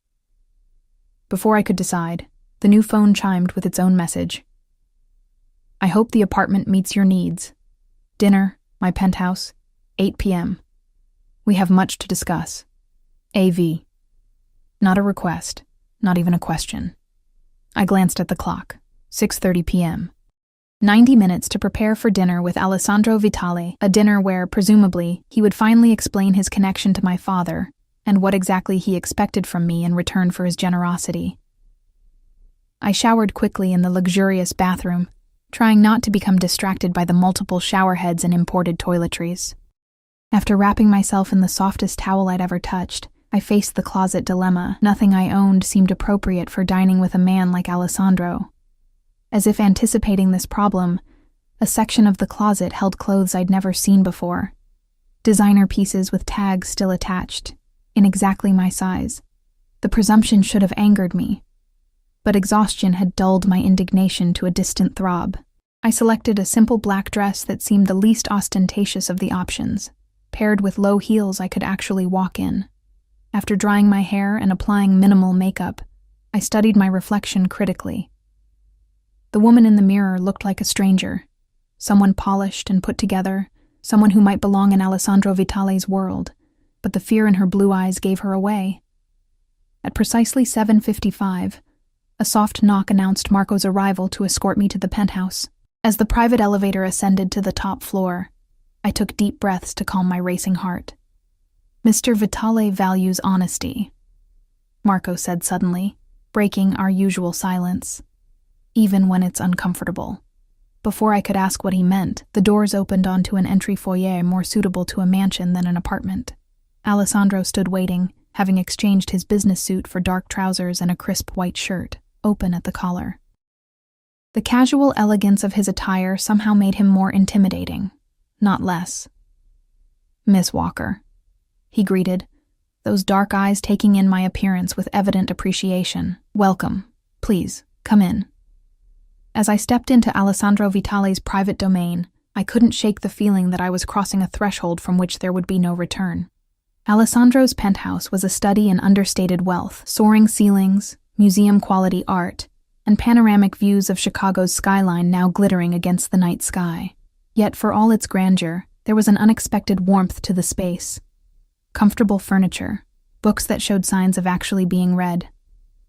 Before I could decide, the new phone chimed with its own message. I hope the apartment meets your needs. Dinner, my penthouse, 8 p.m. We have much to discuss. AV. Not a request, not even a question. I glanced at the clock. 6:30 p.m. 90 minutes to prepare for dinner with Alessandro Vitale, a dinner where, presumably, he would finally explain his connection to my father and what exactly he expected from me in return for his generosity. I showered quickly in the luxurious bathroom, trying not to become distracted by the multiple shower heads and imported toiletries. After wrapping myself in the softest towel I'd ever touched, I faced the closet dilemma. Nothing I owned seemed appropriate for dining with a man like Alessandro. As if anticipating this problem, a section of the closet held clothes I'd never seen before. Designer pieces with tags still attached, in exactly my size. The presumption should have angered me, but exhaustion had dulled my indignation to a distant throb. I selected a simple black dress that seemed the least ostentatious of the options, paired with low heels I could actually walk in. After drying my hair and applying minimal makeup, I studied my reflection critically. The woman in the mirror looked like a stranger, someone polished and put together, someone who might belong in Alessandro Vitale's world, but the fear in her blue eyes gave her away. At precisely 7:55, a soft knock announced Marco's arrival to escort me to the penthouse. As the private elevator ascended to the top floor, I took deep breaths to calm my racing heart. Mr. Vitale values honesty, Marco said suddenly, breaking our usual silence. Even when it's uncomfortable. Before I could ask what he meant, the doors opened onto an entry foyer more suitable to a mansion than an apartment. Alessandro stood waiting, having exchanged his business suit for dark trousers and a crisp white shirt, open at the collar. The casual elegance of his attire somehow made him more intimidating, not less. Miss Walker, he greeted, those dark eyes taking in my appearance with evident appreciation. Welcome. Please, come in. As I stepped into Alessandro Vitale's private domain, I couldn't shake the feeling that I was crossing a threshold from which there would be no return. Alessandro's penthouse was a study in understated wealth, soaring ceilings, museum-quality art, and panoramic views of Chicago's skyline now glittering against the night sky. Yet for all its grandeur, there was an unexpected warmth to the space. Comfortable furniture, books that showed signs of actually being read,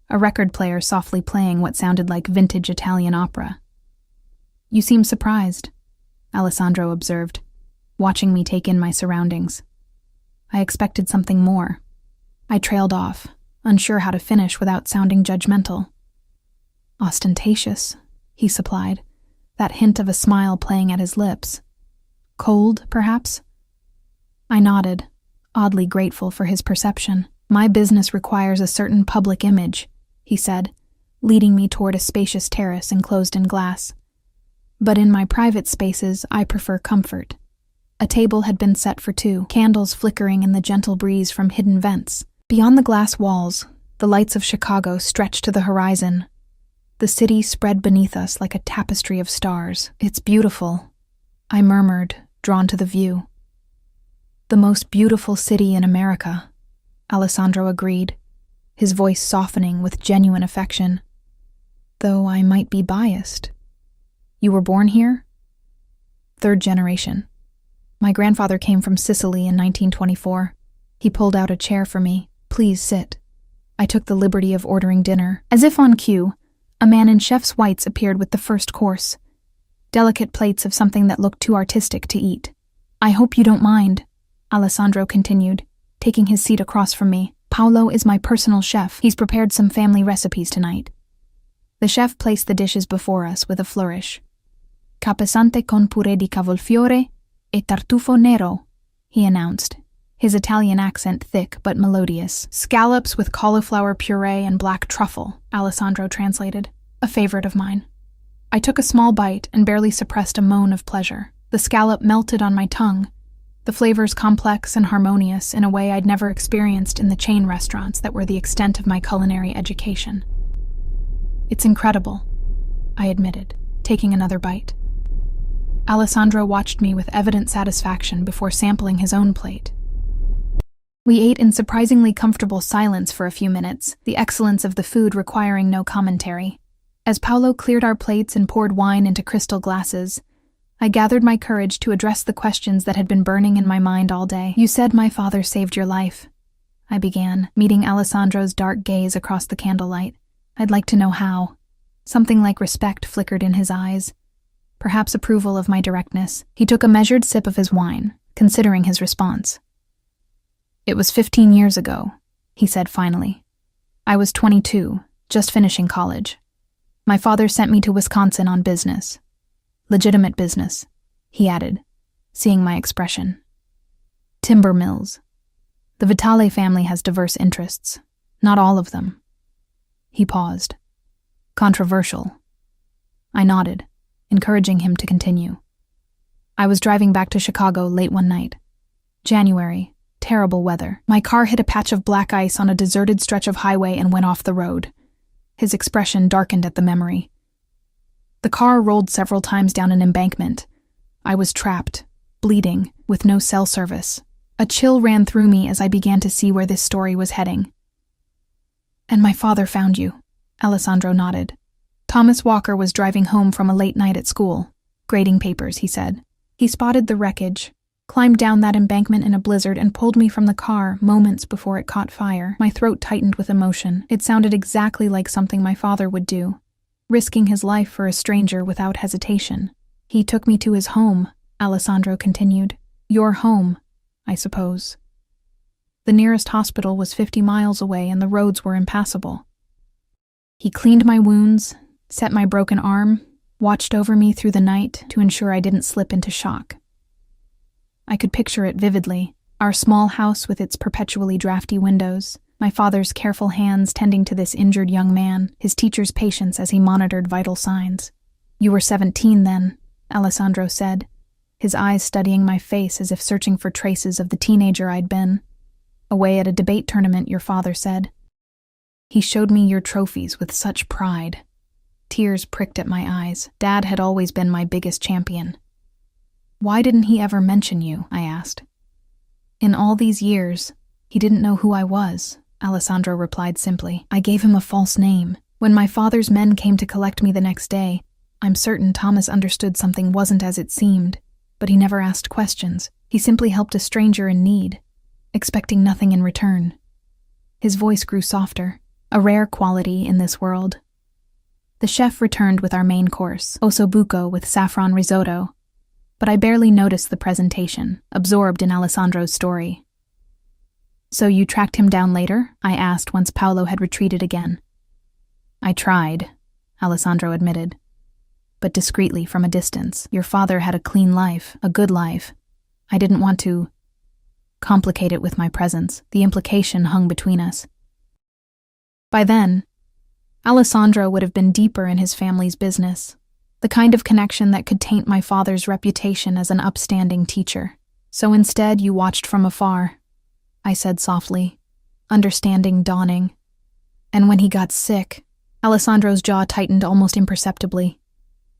a record player softly playing what sounded like vintage Italian opera. You seem surprised, Alessandro observed, watching me take in my surroundings. I expected something more. I trailed off, unsure how to finish without sounding judgmental. Ostentatious, he supplied, that hint of a smile playing at his lips. Cold, perhaps? I nodded, oddly grateful for his perception. My business requires a certain public image, he said, leading me toward a spacious terrace enclosed in glass. But in my private spaces, I prefer comfort. A table had been set for two, candles flickering in the gentle breeze from hidden vents. Beyond the glass walls, the lights of Chicago stretched to the horizon. The city spread beneath us like a tapestry of stars. It's beautiful, I murmured, drawn to the view. The most beautiful city in America, Alessandro agreed, his voice softening with genuine affection. Though I might be biased. You were born here? Third generation. My grandfather came from Sicily in 1924. He pulled out a chair for me. Please sit. I took the liberty of ordering dinner. As if on cue, a man in chef's whites appeared with the first course. Delicate plates of something that looked too artistic to eat. I hope you don't mind, Alessandro continued, taking his seat across from me. Paolo is my personal chef. He's prepared some family recipes tonight. The chef placed the dishes before us with a flourish. Capesante con purè di cavolfiore e tartufo nero, he announced, his Italian accent thick but melodious. Scallops with cauliflower puree and black truffle, Alessandro translated, a favorite of mine. I took a small bite and barely suppressed a moan of pleasure. The scallop melted on my tongue, the flavors complex and harmonious in a way I'd never experienced in the chain restaurants that were the extent of my culinary education. It's incredible, I admitted, taking another bite. Alessandro watched me with evident satisfaction before sampling his own plate. We ate in surprisingly comfortable silence for a few minutes, the excellence of the food requiring no commentary. As Paolo cleared our plates and poured wine into crystal glasses, I gathered my courage to address the questions that had been burning in my mind all day. "You said my father saved your life," I began, meeting Alessandro's dark gaze across the candlelight. "I'd like to know how." Something like respect flickered in his eyes, perhaps approval of my directness. He took a measured sip of his wine, considering his response. "It was 15 years ago," he said finally. "I was 22, just finishing college. My father sent me to Wisconsin on business. Legitimate business," he added, seeing my expression. "Timber mills. The Vitale family has diverse interests. Not all of them." He paused. "Controversial." I nodded, encouraging him to continue. "I was driving back to Chicago late one night. January, terrible weather. My car hit a patch of black ice on a deserted stretch of highway and went off the road." His expression darkened at the memory. "The car rolled several times down an embankment. I was trapped, bleeding, with no cell service. A chill ran through me as I began to see where this story was heading." "And my father found you," Alessandro nodded. "Thomas Walker was driving home from a late night at school. Grading papers," he said. "He spotted the wreckage, climbed down that embankment in a blizzard, and pulled me from the car moments before it caught fire." My throat tightened with emotion. It sounded exactly like something my father would do, risking his life for a stranger without hesitation. "He took me to his home," Alessandro continued. "Your home, I suppose. The nearest hospital was 50 miles away and the roads were impassable. He cleaned my wounds, set my broken arm, watched over me through the night to ensure I didn't slip into shock. I could picture it vividly, our small house with its perpetually drafty windows, my father's careful hands tending to this injured young man, his teacher's patience as he monitored vital signs. "You were 17 then," Alessandro said, his eyes studying my face as if searching for traces of the teenager I'd been. "Away at a debate tournament, your father said. He showed me your trophies with such pride." Tears pricked at my eyes. Dad had always been my biggest champion. "Why didn't he ever mention you?" I asked. "In all these years, he didn't know who I was," Alessandro replied simply. "I gave him a false name. When my father's men came to collect me the next day, I'm certain Thomas understood something wasn't as it seemed, but he never asked questions. He simply helped a stranger in need, expecting nothing in return." His voice grew softer, a rare quality in this world. The chef returned with our main course, ossobuco with saffron risotto, but I barely noticed the presentation, absorbed in Alessandro's story. "So you tracked him down later?" I asked once Paolo had retreated again. "I tried," Alessandro admitted, "but discreetly from a distance. Your father had a clean life, a good life. I didn't want to complicate it with my presence. The implication hung between us." By then, Alessandro would have been deeper in his family's business, the kind of connection that could taint my father's reputation as an upstanding teacher. "So instead you watched from afar," I said softly, understanding dawning. "And when he got sick," Alessandro's jaw tightened almost imperceptibly.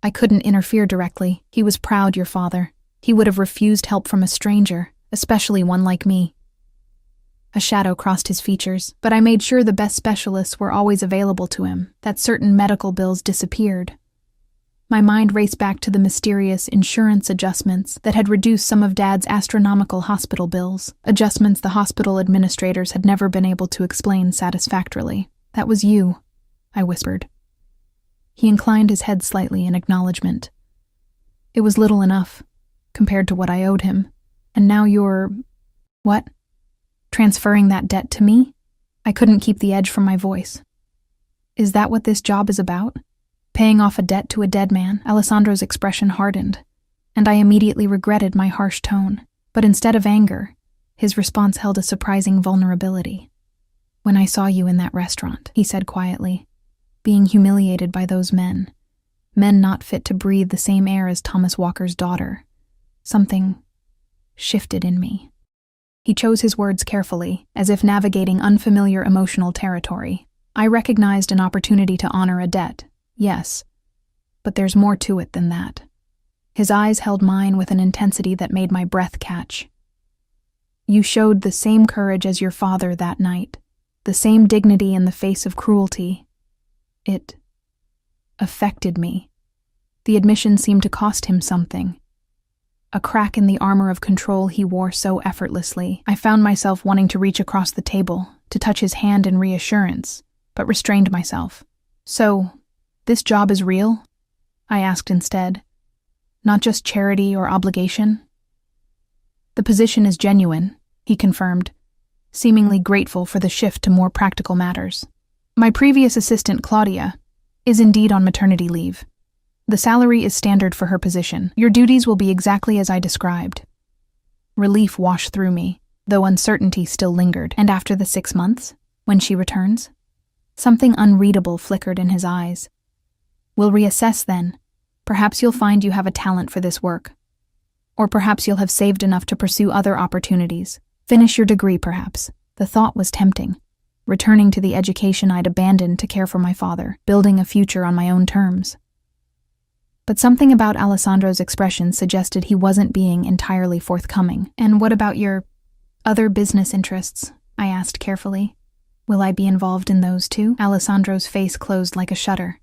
"I couldn't interfere directly. He was proud, your father. He would have refused help from a stranger, especially one like me." A shadow crossed his features, but I made sure the best specialists were always available to him, that certain medical bills disappeared. My mind raced back to the mysterious insurance adjustments that had reduced some of Dad's astronomical hospital bills, adjustments the hospital administrators had never been able to explain satisfactorily. "That was you," I whispered. He inclined his head slightly in acknowledgement. "It was little enough, compared to what I owed him. And now you're... what? Transferring that debt to me?" I couldn't keep the edge from my voice. "Is that what this job is about? Paying off a debt to a dead man?" Alessandro's expression hardened, and I immediately regretted my harsh tone. But instead of anger, his response held a surprising vulnerability. "When I saw you in that restaurant," he said quietly, "being humiliated by those men not fit to breathe the same air as Thomas Walker's daughter, something shifted in me." He chose his words carefully, as if navigating unfamiliar emotional territory. "I recognized an opportunity to honor a debt, yes, but there's more to it than that." His eyes held mine with an intensity that made my breath catch. You showed the same courage as your father that night, the same dignity in the face of cruelty. It affected me. The admission seemed to cost him something. A crack in the armor of control he wore so effortlessly. I found myself wanting to reach across the table, to touch his hand in reassurance, but restrained myself. "So, this job is real?" I asked instead. "Not just charity or obligation?" "The position is genuine," he confirmed, seemingly grateful for the shift to more practical matters. "My previous assistant, Claudia, is indeed on maternity leave. The salary is standard for her position. Your duties will be exactly as I described." Relief washed through me, though uncertainty still lingered. "And after the 6 months, when she returns?" Something unreadable flickered in his eyes. "We'll reassess then. Perhaps you'll find you have a talent for this work. Or perhaps you'll have saved enough to pursue other opportunities. Finish your degree, perhaps." The thought was tempting. Returning to the education I'd abandoned to care for my father, building a future on my own terms. But something about Alessandro's expression suggested he wasn't being entirely forthcoming. "And what about your other business interests?" I asked carefully. "Will I be involved in those too?" Alessandro's face closed like a shutter.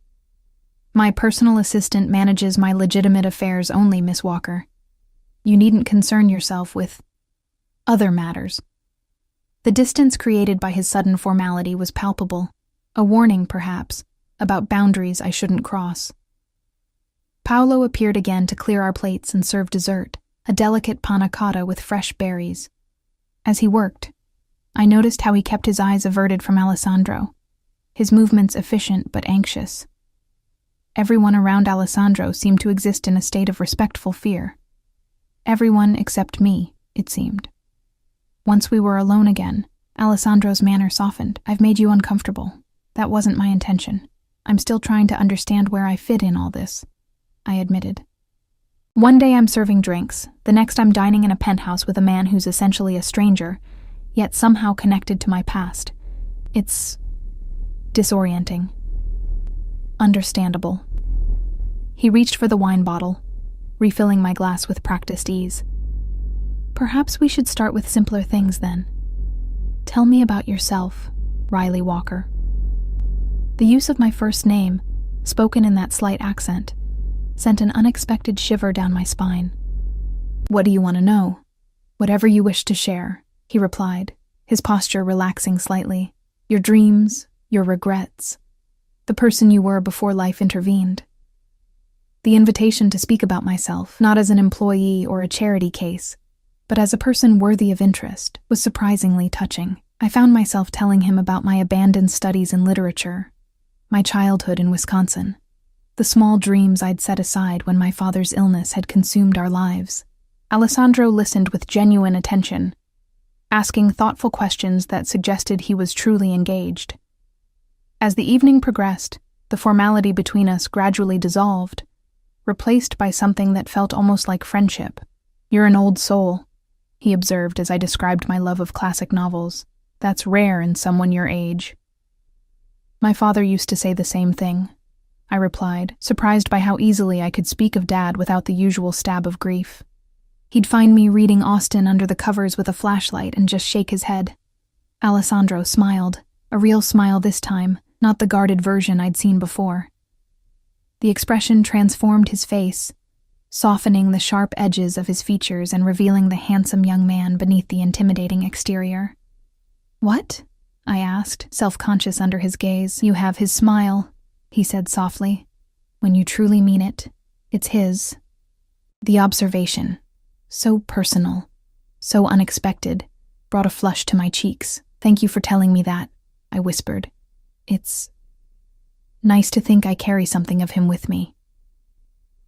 "My personal assistant manages my legitimate affairs only, Miss Walker. You needn't concern yourself with other matters." The distance created by his sudden formality was palpable, a warning, perhaps, about boundaries I shouldn't cross. Paolo appeared again to clear our plates and serve dessert, a delicate panna cotta with fresh berries. As he worked, I noticed how he kept his eyes averted from Alessandro, his movements efficient but anxious. Everyone around Alessandro seemed to exist in a state of respectful fear. Everyone except me, it seemed. Once we were alone again, Alessandro's manner softened. "I've made you uncomfortable. That wasn't my intention. I'm still trying to understand where I fit in all this," I admitted. "One day I'm serving drinks, the next I'm dining in a penthouse with a man who's essentially a stranger, yet somehow connected to my past. It's disorienting. Understandable." He reached for the wine bottle, refilling my glass with practiced ease. "Perhaps we should start with simpler things then. Tell me about yourself, Riley Walker." The use of my first name, spoken in that slight accent, sent an unexpected shiver down my spine. "What do you want to know?" "Whatever you wish to share," he replied, his posture relaxing slightly. "Your dreams, your regrets, the person you were before life intervened." The invitation to speak about myself, not as an employee or a charity case, but as a person worthy of interest, was surprisingly touching. I found myself telling him about my abandoned studies in literature, my childhood in Wisconsin, the small dreams I'd set aside when my father's illness had consumed our lives. Alessandro listened with genuine attention, asking thoughtful questions that suggested he was truly engaged. As the evening progressed, the formality between us gradually dissolved, replaced by something that felt almost like friendship. "You're an old soul," he observed as I described my love of classic novels. "That's rare in someone your age." "My father used to say the same thing," I replied, surprised by how easily I could speak of Dad without the usual stab of grief. He'd find me reading Austen under the covers with a flashlight and just shake his head. Alessandro smiled, a real smile this time, not the guarded version I'd seen before. The expression transformed his face, softening the sharp edges of his features and revealing the handsome young man beneath the intimidating exterior. "What?" I asked, self-conscious under his gaze. "You have his smile," he said softly. "When you truly mean it, it's his." The observation, so personal, so unexpected, brought a flush to my cheeks. "Thank you for telling me that," I whispered. "It's nice to think I carry something of him with me."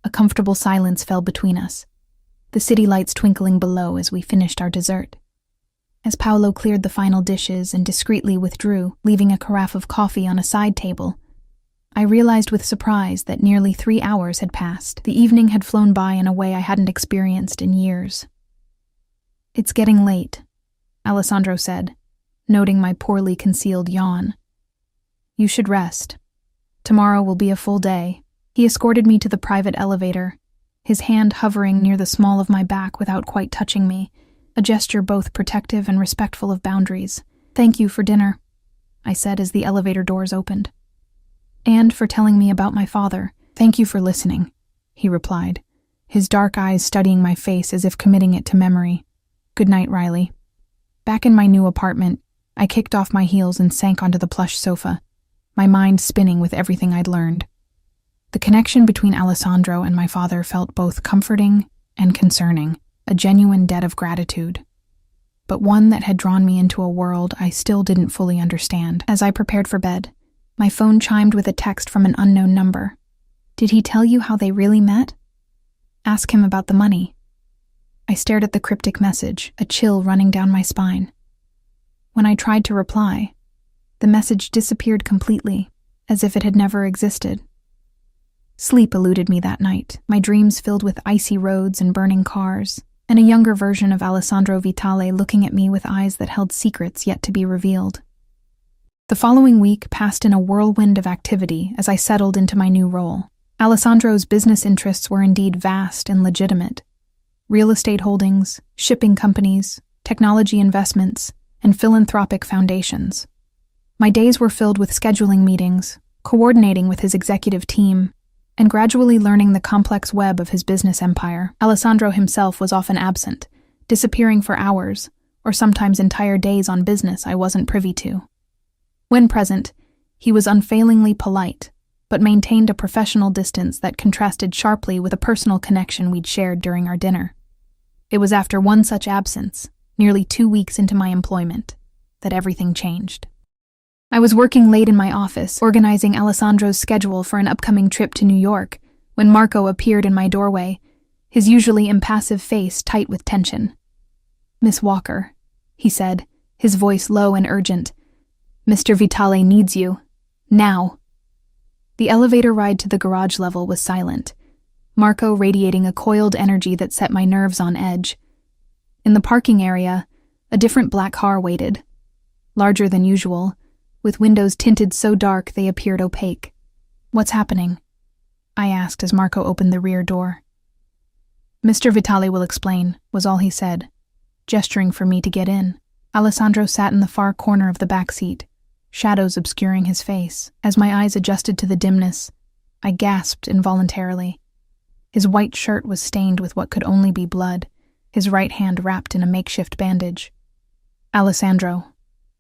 A comfortable silence fell between us, the city lights twinkling below as we finished our dessert. As Paolo cleared the final dishes and discreetly withdrew, leaving a carafe of coffee on a side table, I realized with surprise that nearly 3 hours had passed. The evening had flown by in a way I hadn't experienced in years. "It's getting late," Alessandro said, noting my poorly concealed yawn. "You should rest. Tomorrow will be a full day." He escorted me to the private elevator, his hand hovering near the small of my back without quite touching me, a gesture both protective and respectful of boundaries. "Thank you for dinner," I said as the elevator doors opened. "And for telling me about my father." "Thank you for listening," he replied, his dark eyes studying my face as if committing it to memory. "Good night, Riley." Back in my new apartment, I kicked off my heels and sank onto the plush sofa, my mind spinning with everything I'd learned. The connection between Alessandro and my father felt both comforting and concerning, a genuine debt of gratitude, but one that had drawn me into a world I still didn't fully understand. As I prepared for bed, my phone chimed with a text from an unknown number. "Did he tell you how they really met? Ask him about the money." I stared at the cryptic message, a chill running down my spine. When I tried to reply, the message disappeared completely, as if it had never existed. Sleep eluded me that night, my dreams filled with icy roads and burning cars, and a younger version of Alessandro Vitale looking at me with eyes that held secrets yet to be revealed. The following week passed in a whirlwind of activity as I settled into my new role. Alessandro's business interests were indeed vast and legitimate. Real estate holdings, shipping companies, technology investments, and philanthropic foundations. My days were filled with scheduling meetings, coordinating with his executive team, and gradually learning the complex web of his business empire. Alessandro himself was often absent, disappearing for hours, or sometimes entire days on business I wasn't privy to. When present, he was unfailingly polite, but maintained a professional distance that contrasted sharply with a personal connection we'd shared during our dinner. It was after one such absence, nearly 2 weeks into my employment, that everything changed. I was working late in my office, organizing Alessandro's schedule for an upcoming trip to New York, when Marco appeared in my doorway, his usually impassive face tight with tension. "Miss Walker," he said, his voice low and urgent. "Mr. Vitale needs you. Now." The elevator ride to the garage level was silent, Marco radiating a coiled energy that set my nerves on edge. In the parking area, a different black car waited, larger than usual, with windows tinted so dark they appeared opaque. "What's happening?" I asked as Marco opened the rear door. "Mr. Vitale will explain," was all he said, gesturing for me to get in. Alessandro sat in the far corner of the back seat, shadows obscuring his face. As my eyes adjusted to the dimness, I gasped involuntarily. His white shirt was stained with what could only be blood, his right hand wrapped in a makeshift bandage. "Alessandro,"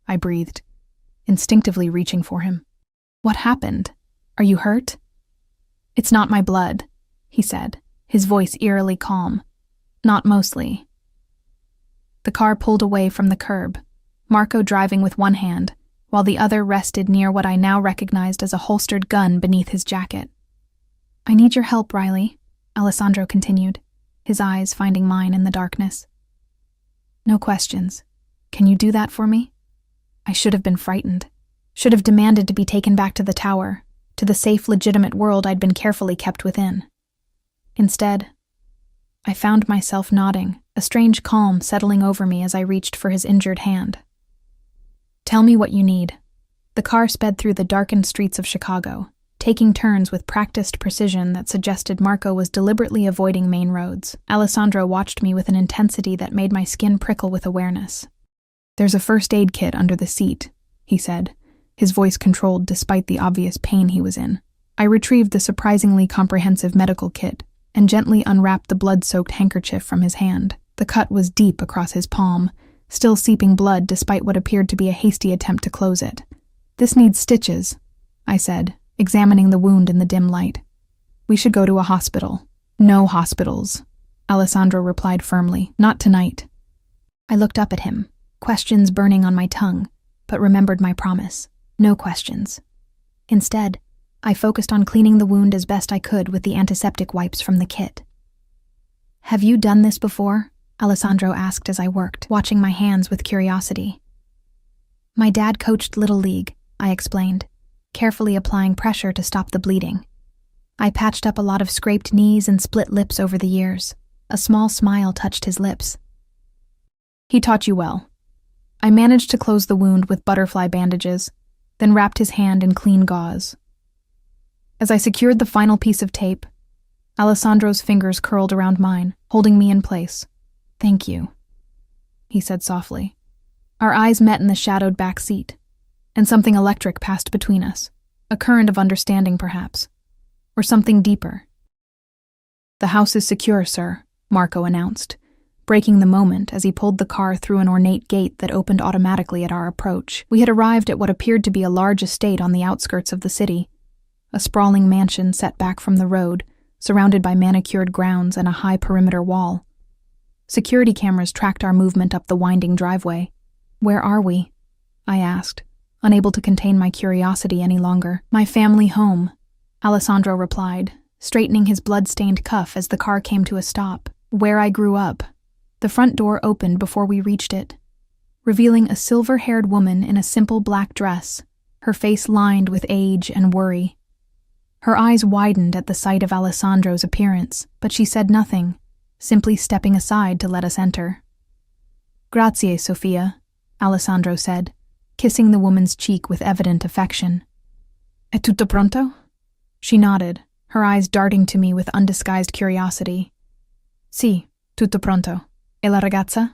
I breathed, instinctively reaching for him. "What happened? Are you hurt?" "It's not my blood," he said, his voice eerily calm. "Not mostly." The car pulled away from the curb, Marco driving with one hand, while the other rested near what I now recognized as a holstered gun beneath his jacket. "I need your help, Riley," Alessandro continued, his eyes finding mine in the darkness. "No questions. Can you do that for me?" I should have been frightened, should have demanded to be taken back to the tower, to the safe, legitimate world I'd been carefully kept within. Instead, I found myself nodding, a strange calm settling over me as I reached for his injured hand. "Tell me what you need." The car sped through the darkened streets of Chicago, taking turns with practiced precision that suggested Marco was deliberately avoiding main roads. Alessandro watched me with an intensity that made my skin prickle with awareness. "There's a first aid kit under the seat," he said, his voice controlled despite the obvious pain he was in. I retrieved the surprisingly comprehensive medical kit and gently unwrapped the blood-soaked handkerchief from his hand. The cut was deep across his palm, still seeping blood despite what appeared to be a hasty attempt to close it. "This needs stitches," I said, examining the wound in the dim light. "We should go to a hospital." "No hospitals," Alessandro replied firmly. "Not tonight." I looked up at him, questions burning on my tongue, but remembered my promise. No questions. Instead, I focused on cleaning the wound as best I could with the antiseptic wipes from the kit. "Have you done this before?" Alessandro asked as I worked, watching my hands with curiosity. "My dad coached Little League," I explained, carefully applying pressure to stop the bleeding. "I patched up a lot of scraped knees and split lips over the years." A small smile touched his lips. "He taught you well." I managed to close the wound with butterfly bandages, then wrapped his hand in clean gauze. As I secured the final piece of tape, Alessandro's fingers curled around mine, holding me in place. "Thank you." he said softly. Our eyes met in the shadowed back seat, and something electric passed between us. A current of understanding, perhaps. Or something deeper. The house is secure, sir, Marco announced, breaking the moment as he pulled the car through an ornate gate that opened automatically at our approach. We had arrived at what appeared to be a large estate on the outskirts of the city, a sprawling mansion set back from the road, surrounded by manicured grounds and a high perimeter wall. Security cameras tracked our movement up the winding driveway. Where are we? I asked, unable to contain my curiosity any longer. My family home, Alessandro replied, straightening his blood-stained cuff as the car came to a stop. Where I grew up. The front door opened before we reached it, revealing a silver-haired woman in a simple black dress, her face lined with age and worry. Her eyes widened at the sight of Alessandro's appearance, but she said nothing, simply stepping aside to let us enter. Grazie, Sofia, Alessandro said, kissing the woman's cheek with evident affection. È tutto pronto? She nodded, her eyes darting to me with undisguised curiosity. Sì, tutto pronto. E la ragazza?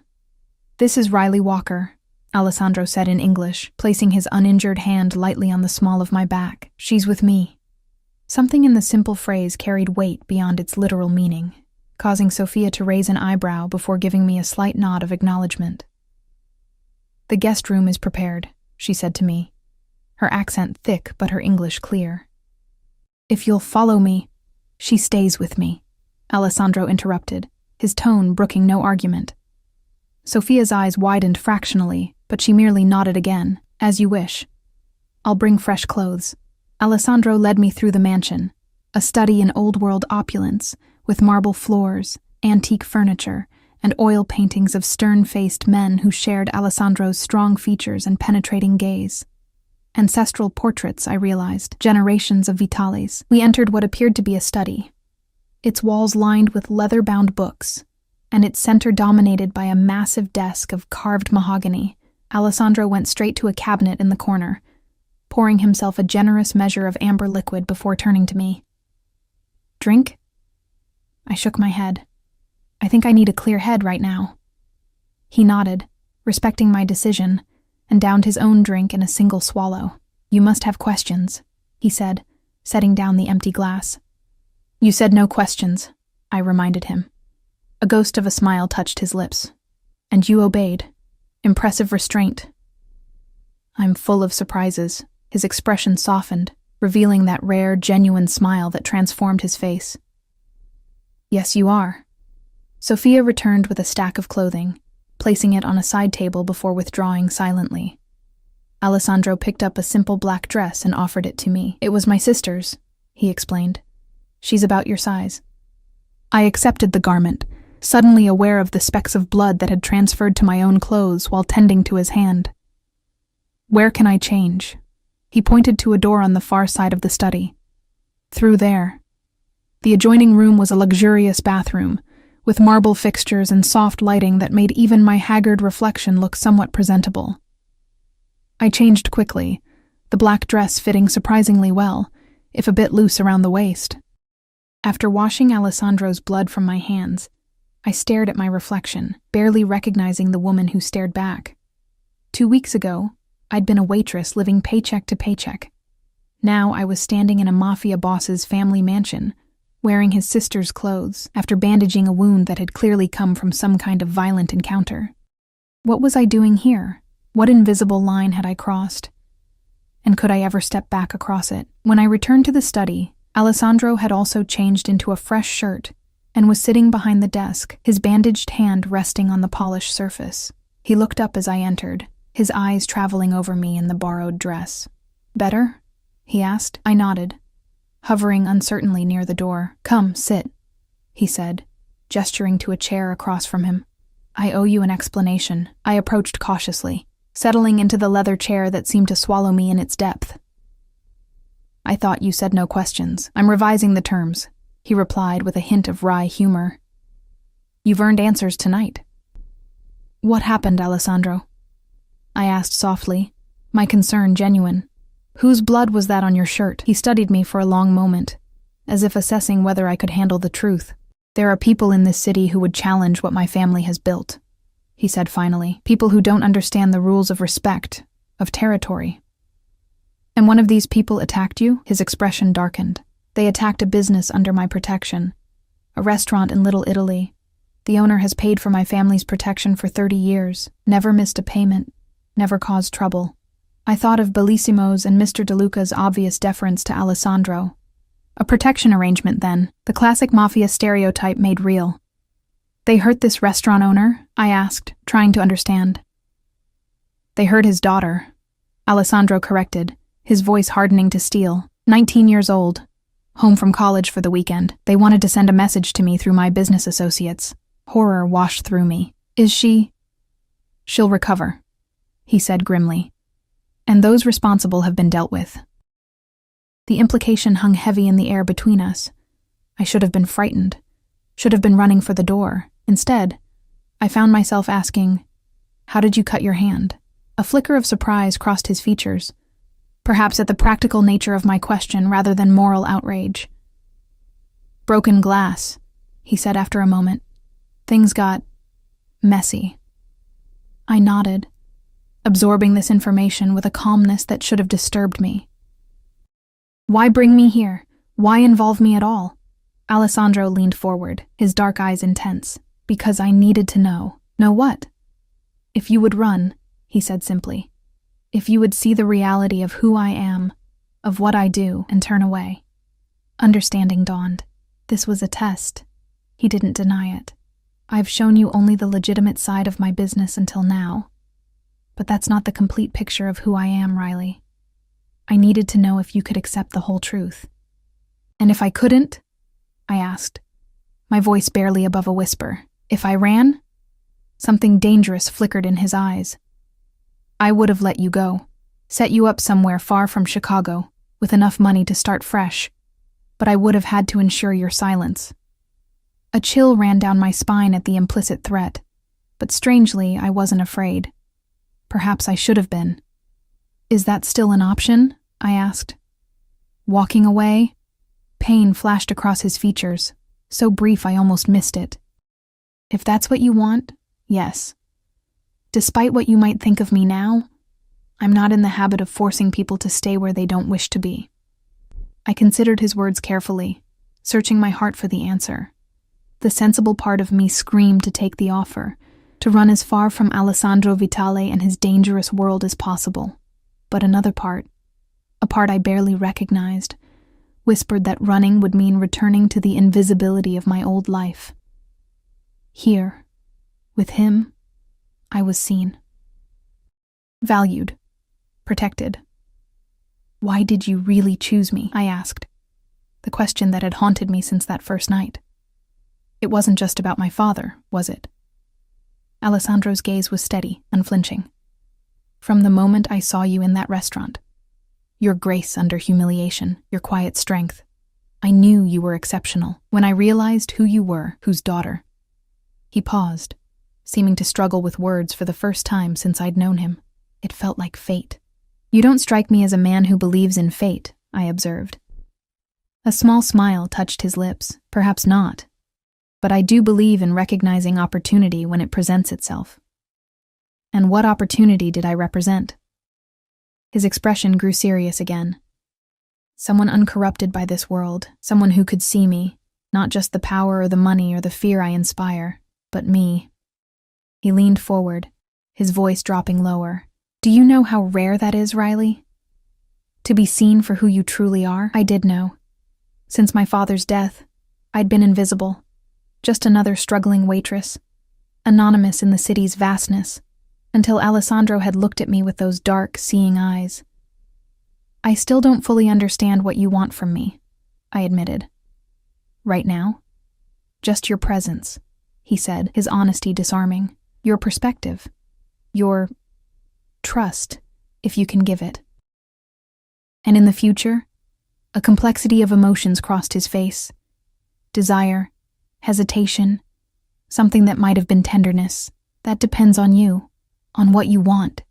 This is Riley Walker, Alessandro said in English, placing his uninjured hand lightly on the small of my back. She's with me. Something in the simple phrase carried weight beyond its literal meaning, causing Sophia to raise an eyebrow before giving me a slight nod of acknowledgement. The guest room is prepared, she said to me, her accent thick but her English clear. If you'll follow me, she stays with me, Alessandro interrupted, his tone brooking no argument. Sophia's eyes widened fractionally, but she merely nodded again. As you wish. I'll bring fresh clothes. Alessandro led me through the mansion, a study in old-world opulence, with marble floors, antique furniture, and oil paintings of stern-faced men who shared Alessandro's strong features and penetrating gaze. Ancestral portraits, I realized, generations of Vitales. We entered what appeared to be a study, its walls lined with leather-bound books, and its center dominated by a massive desk of carved mahogany. Alessandro went straight to a cabinet in the corner, pouring himself a generous measure of amber liquid before turning to me. Drink? I shook my head. I think I need a clear head right now. He nodded, respecting my decision, and downed his own drink in a single swallow. You must have questions, he said, setting down the empty glass. You said no questions, I reminded him. A ghost of a smile touched his lips. And you obeyed. Impressive restraint. I'm full of surprises. His expression softened, revealing that rare, genuine smile that transformed his face. Yes, you are. Sophia returned with a stack of clothing, placing it on a side table before withdrawing silently. Alessandro picked up a simple black dress and offered it to me. It was my sister's, he explained. She's about your size. I accepted the garment, suddenly aware of the specks of blood that had transferred to my own clothes while tending to his hand. Where can I change? He pointed to a door on the far side of the study. Through there. The adjoining room was a luxurious bathroom, with marble fixtures and soft lighting that made even my haggard reflection look somewhat presentable. I changed quickly, the black dress fitting surprisingly well, if a bit loose around the waist. After washing Alessandro's blood from my hands, I stared at my reflection, barely recognizing the woman who stared back. 2 weeks ago, I'd been a waitress living paycheck to paycheck. Now I was standing in a mafia boss's family mansion, wearing his sister's clothes after bandaging a wound that had clearly come from some kind of violent encounter. What was I doing here? What invisible line had I crossed? And could I ever step back across it? When I returned to the study, Alessandro had also changed into a fresh shirt and was sitting behind the desk, his bandaged hand resting on the polished surface. He looked up as I entered, his eyes traveling over me in the borrowed dress. Better? He asked. I nodded, hovering uncertainly near the door. Come, sit, he said, gesturing to a chair across from him. I owe you an explanation. I approached cautiously, settling into the leather chair that seemed to swallow me in its depth. I thought you said no questions. I'm revising the terms, he replied with a hint of wry humor. You've earned answers tonight. What happened, Alessandro? I asked softly, my concern genuine. Whose blood was that on your shirt? He studied me for a long moment, as if assessing whether I could handle the truth. There are people in this city who would challenge what my family has built, he said finally. People who don't understand the rules of respect, of territory. And one of these people attacked you? His expression darkened. They attacked a business under my protection. A restaurant in Little Italy. The owner has paid for my family's protection for 30 years, never missed a payment, never caused trouble. I thought of Bellissimo's and Mr. De Luca's obvious deference to Alessandro. A protection arrangement, then, the classic mafia stereotype made real. They hurt this restaurant owner? I asked, trying to understand. They hurt his daughter, Alessandro corrected, his voice hardening to steel. 19 years old, home from college for the weekend. They wanted to send a message to me through my business associates. Horror washed through me. Is she? She'll recover, he said grimly. And those responsible have been dealt with. The implication hung heavy in the air between us. I should have been frightened, should have been running for the door. Instead, I found myself asking, "How did you cut your hand?" A flicker of surprise crossed his features, perhaps at the practical nature of my question rather than moral outrage. "Broken glass," he said after a moment. "Things got messy." I nodded, absorbing this information with a calmness that should have disturbed me. "Why bring me here? Why involve me at all?" Alessandro leaned forward, his dark eyes intense. "Because I needed to know." "Know what?" "If you would run," he said simply. "If you would see the reality of who I am, of what I do, and turn away." Understanding dawned. This was a test. He didn't deny it. "I've shown you only the legitimate side of my business until now. But that's not the complete picture of who I am, Riley. I needed to know if you could accept the whole truth." "And if I couldn't?" I asked, my voice barely above a whisper. "If I ran?" Something dangerous flickered in his eyes. "I would have let you go, set you up somewhere far from Chicago, with enough money to start fresh, but I would have had to ensure your silence." A chill ran down my spine at the implicit threat, but strangely, I wasn't afraid. Perhaps I should have been. "Is that still an option?" I asked. Walking away? Pain flashed across his features, so brief I almost missed it. "If that's what you want, yes. Despite what you might think of me now, I'm not in the habit of forcing people to stay where they don't wish to be." I considered his words carefully, searching my heart for the answer. The sensible part of me screamed to take the offer, to run as far from Alessandro Vitale and his dangerous world as possible. But another part, a part I barely recognized, whispered that running would mean returning to the invisibility of my old life. Here, with him, I was seen. Valued. Protected. "Why did you really choose me?" I asked, the question that had haunted me since that first night. It wasn't just about my father, was it? Alessandro's gaze was steady, unflinching. "From the moment I saw you in that restaurant. Your grace under humiliation, your quiet strength. I knew you were exceptional when I realized who you were, whose daughter." He paused, seeming to struggle with words for the first time since I'd known him. It felt like fate. "You don't strike me as a man who believes in fate," I observed. A small smile touched his lips. "Perhaps not. But I do believe in recognizing opportunity when it presents itself." "And what opportunity did I represent?" His expression grew serious again. "Someone uncorrupted by this world, someone who could see me, not just the power or the money or the fear I inspire, but me." He leaned forward, his voice dropping lower. "Do you know how rare that is, Riley? To be seen for who you truly are?" I did know. Since my father's death, I'd been invisible, just another struggling waitress, anonymous in the city's vastness, until Alessandro had looked at me with those dark, seeing eyes. "I still don't fully understand what you want from me," I admitted. "Right now? Just your presence," he said, his honesty disarming. "Your perspective. Your trust, if you can give it." And in the future, a complexity of emotions crossed his face. Desire, hesitation, something that might have been tenderness. "That depends on you, on what you want."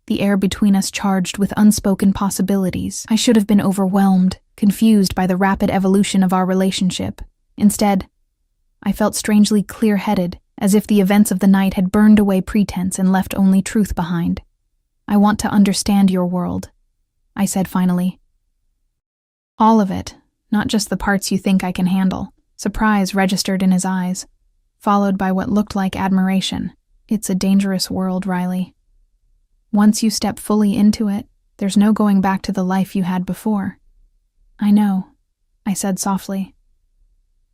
The air between us charged with unspoken possibilities. I should have been overwhelmed, confused by the rapid evolution of our relationship. Instead, I felt strangely clear-headed, as if the events of the night had burned away pretense and left only truth behind. "I want to understand your world," I said finally. "All of it, not just the parts you think I can handle." Surprise registered in his eyes, followed by what looked like admiration. "It's a dangerous world, Riley. Once you step fully into it, there's no going back to the life you had before." "I know," I said softly.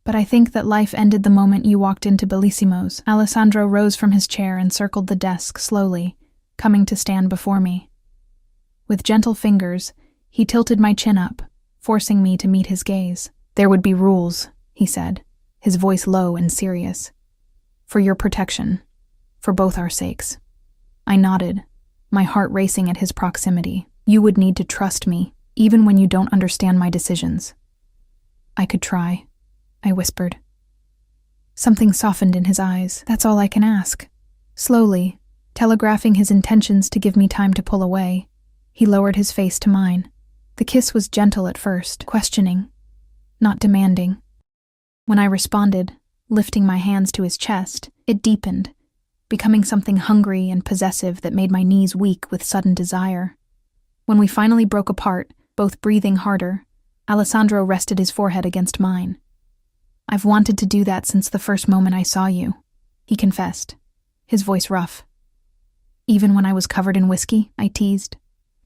"But I think that life ended the moment you walked into Bellissimo's." Alessandro rose from his chair and circled the desk slowly, coming to stand before me. With gentle fingers, he tilted my chin up, forcing me to meet his gaze. "There would be rules," he said, his voice low and serious. "For your protection, for both our sakes." I nodded, my heart racing at his proximity. "You would need to trust me, even when you don't understand my decisions." "I could try," I whispered. Something softened in his eyes. "That's all I can ask." Slowly, telegraphing his intentions to give me time to pull away, he lowered his face to mine. The kiss was gentle at first, questioning, not demanding. When I responded, lifting my hands to his chest, it deepened, becoming something hungry and possessive that made my knees weak with sudden desire. When we finally broke apart, both breathing harder, Alessandro rested his forehead against mine. "I've wanted to do that since the first moment I saw you," he confessed, his voice rough. "Even when I was covered in whiskey," I teased,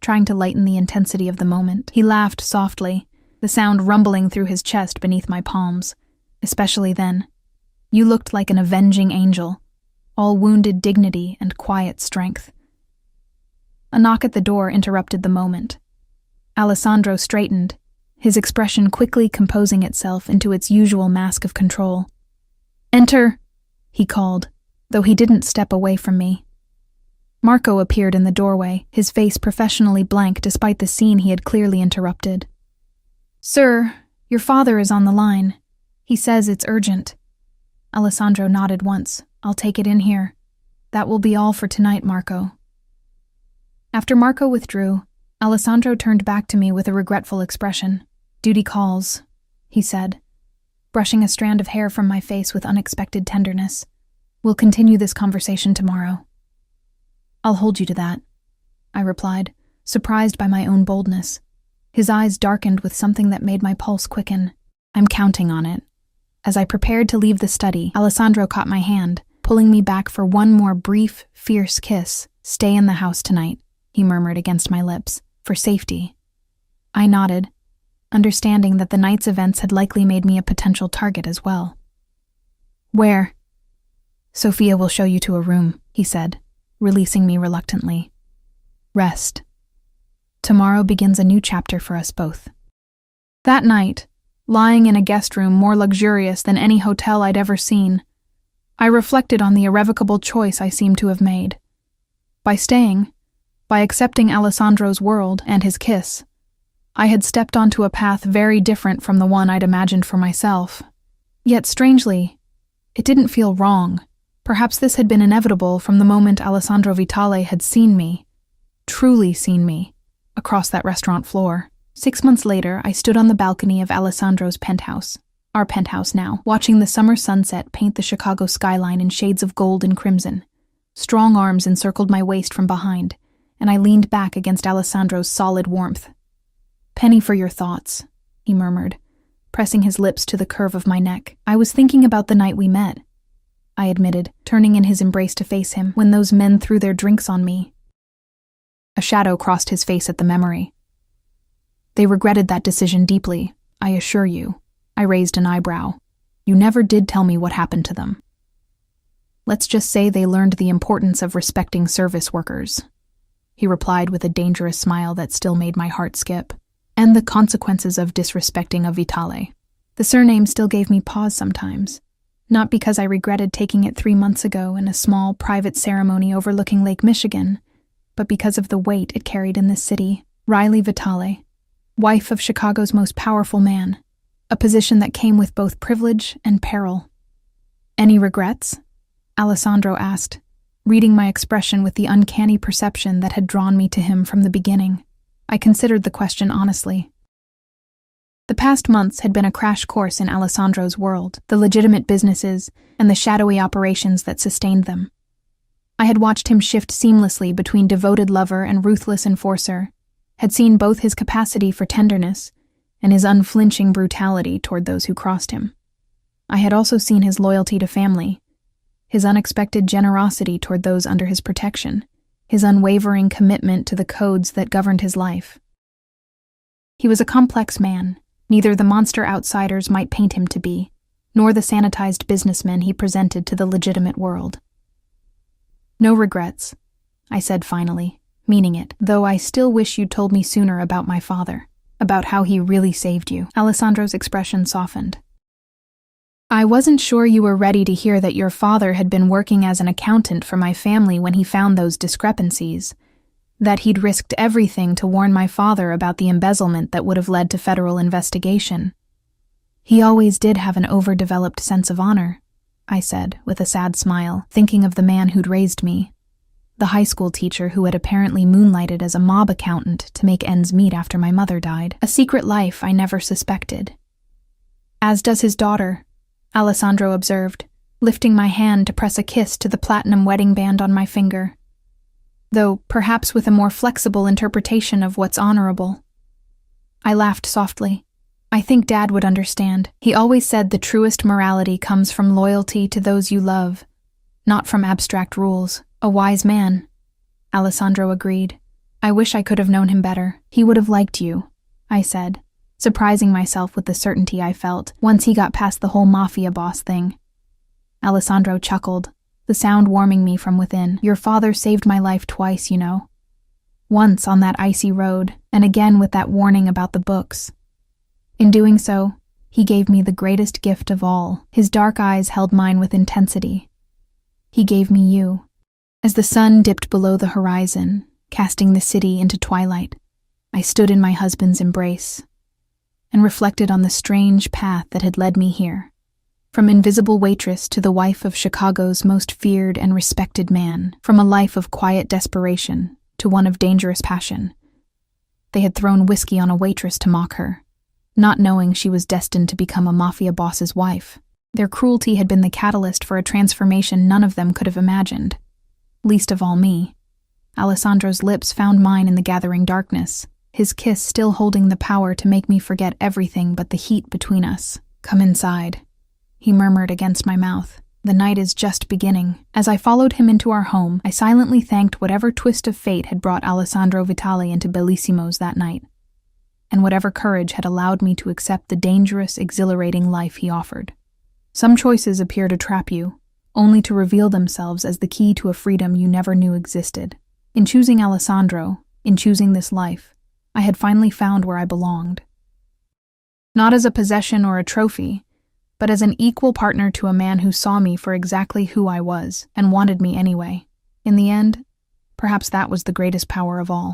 trying to lighten the intensity of the moment. He laughed softly, the sound rumbling through his chest beneath my palms. "Especially then. You looked like an avenging angel, all wounded dignity and quiet strength." A knock at the door interrupted the moment. Alessandro straightened, his expression quickly composing itself into its usual mask of control. "Enter," he called, though he didn't step away from me. Marco appeared in the doorway, his face professionally blank despite the scene he had clearly interrupted. "Sir, your father is on the line. He says it's urgent." Alessandro nodded once. "I'll take it in here. That will be all for tonight, Marco." After Marco withdrew, Alessandro turned back to me with a regretful expression. "Duty calls," he said, brushing a strand of hair from my face with unexpected tenderness. "We'll continue this conversation tomorrow." "I'll hold you to that," I replied, surprised by my own boldness. His eyes darkened with something that made my pulse quicken. "I'm counting on it." As I prepared to leave the study, Alessandro caught my hand, pulling me back for one more brief, fierce kiss. "Stay in the house tonight," he murmured against my lips, "for safety." I nodded, understanding that the night's events had likely made me a potential target as well. "Where?" "Sophia will show you to a room," he said, releasing me reluctantly. "Rest. Tomorrow begins a new chapter for us both." That night, lying in a guest room more luxurious than any hotel I'd ever seen, I reflected on the irrevocable choice I seemed to have made. By staying, by accepting Alessandro's world and his kiss, I had stepped onto a path very different from the one I'd imagined for myself. Yet strangely, it didn't feel wrong. Perhaps this had been inevitable from the moment Alessandro Vitale had seen me, truly seen me, across that restaurant floor. 6 months later, I stood on the balcony of Alessandro's penthouse, our penthouse now, watching the summer sunset paint the Chicago skyline in shades of gold and crimson. Strong arms encircled my waist from behind, and I leaned back against Alessandro's solid warmth. "Penny for your thoughts," he murmured, pressing his lips to the curve of my neck. "I was thinking about the night we met," I admitted, turning in his embrace to face him, "when those men threw their drinks on me." A shadow crossed his face at the memory. "They regretted that decision deeply, I assure you." I raised an eyebrow. "You never did tell me what happened to them." "Let's just say they learned the importance of respecting service workers," he replied with a dangerous smile that still made my heart skip, "and the consequences of disrespecting a Vitale." The surname still gave me pause sometimes, not because I regretted taking it 3 months ago in a small, private ceremony overlooking Lake Michigan, but because of the weight it carried in this city. Riley Vitale, wife of Chicago's most powerful man, a position that came with both privilege and peril. "Any regrets?" Alessandro asked, reading my expression with the uncanny perception that had drawn me to him from the beginning. I considered the question honestly. The past months had been a crash course in Alessandro's world, the legitimate businesses, and the shadowy operations that sustained them. I had watched him shift seamlessly between devoted lover and ruthless enforcer, had seen both his capacity for tenderness and his unflinching brutality toward those who crossed him. I had also seen his loyalty to family, his unexpected generosity toward those under his protection, his unwavering commitment to the codes that governed his life. He was a complex man, neither the monster outsiders might paint him to be, nor the sanitized businessman he presented to the legitimate world. "No regrets," I said finally, meaning it, "though I still wish you'd told me sooner about my father, about how he really saved you." Alessandro's expression softened. "I wasn't sure you were ready to hear that your father had been working as an accountant for my family when he found those discrepancies, that he'd risked everything to warn my father about the embezzlement that would have led to federal investigation. He always did have an overdeveloped sense of honor," I said, with a sad smile, thinking of the man who'd raised me, the high school teacher who had apparently moonlighted as a mob accountant to make ends meet after my mother died, a secret life I never suspected. "As does his daughter," Alessandro observed, lifting my hand to press a kiss to the platinum wedding band on my finger, though perhaps with a more flexible interpretation of what's honorable. I laughed softly. "I think Dad would understand. He always said the truest morality comes from loyalty to those you love, not from abstract rules. A wise man," Alessandro agreed. "I wish I could have known him better. He would have liked you," I said, surprising myself with the certainty I felt once he got past the whole mafia boss thing. Alessandro chuckled, the sound warming me from within. "Your father saved my life twice, you know. Once on that icy road, and again with that warning about the books. In doing so, he gave me the greatest gift of all." His dark eyes held mine with intensity. "He gave me you." As the sun dipped below the horizon, casting the city into twilight, I stood in my husband's embrace and reflected on the strange path that had led me here. From invisible waitress to the wife of Chicago's most feared and respected man, from a life of quiet desperation to one of dangerous passion. They had thrown whiskey on a waitress to mock her, not knowing she was destined to become a mafia boss's wife. Their cruelty had been the catalyst for a transformation none of them could have imagined, least of all me. Alessandro's lips found mine in the gathering darkness, his kiss still holding the power to make me forget everything but the heat between us. "Come inside," he murmured against my mouth. "The night is just beginning." As I followed him into our home, I silently thanked whatever twist of fate had brought Alessandro Vitali into Bellissimo's that night, and whatever courage had allowed me to accept the dangerous, exhilarating life he offered. Some choices appear to trap you, only to reveal themselves as the key to a freedom you never knew existed. In choosing Alessandro, in choosing this life, I had finally found where I belonged. Not as a possession or a trophy, but as an equal partner to a man who saw me for exactly who I was and wanted me anyway. In the end, perhaps that was the greatest power of all.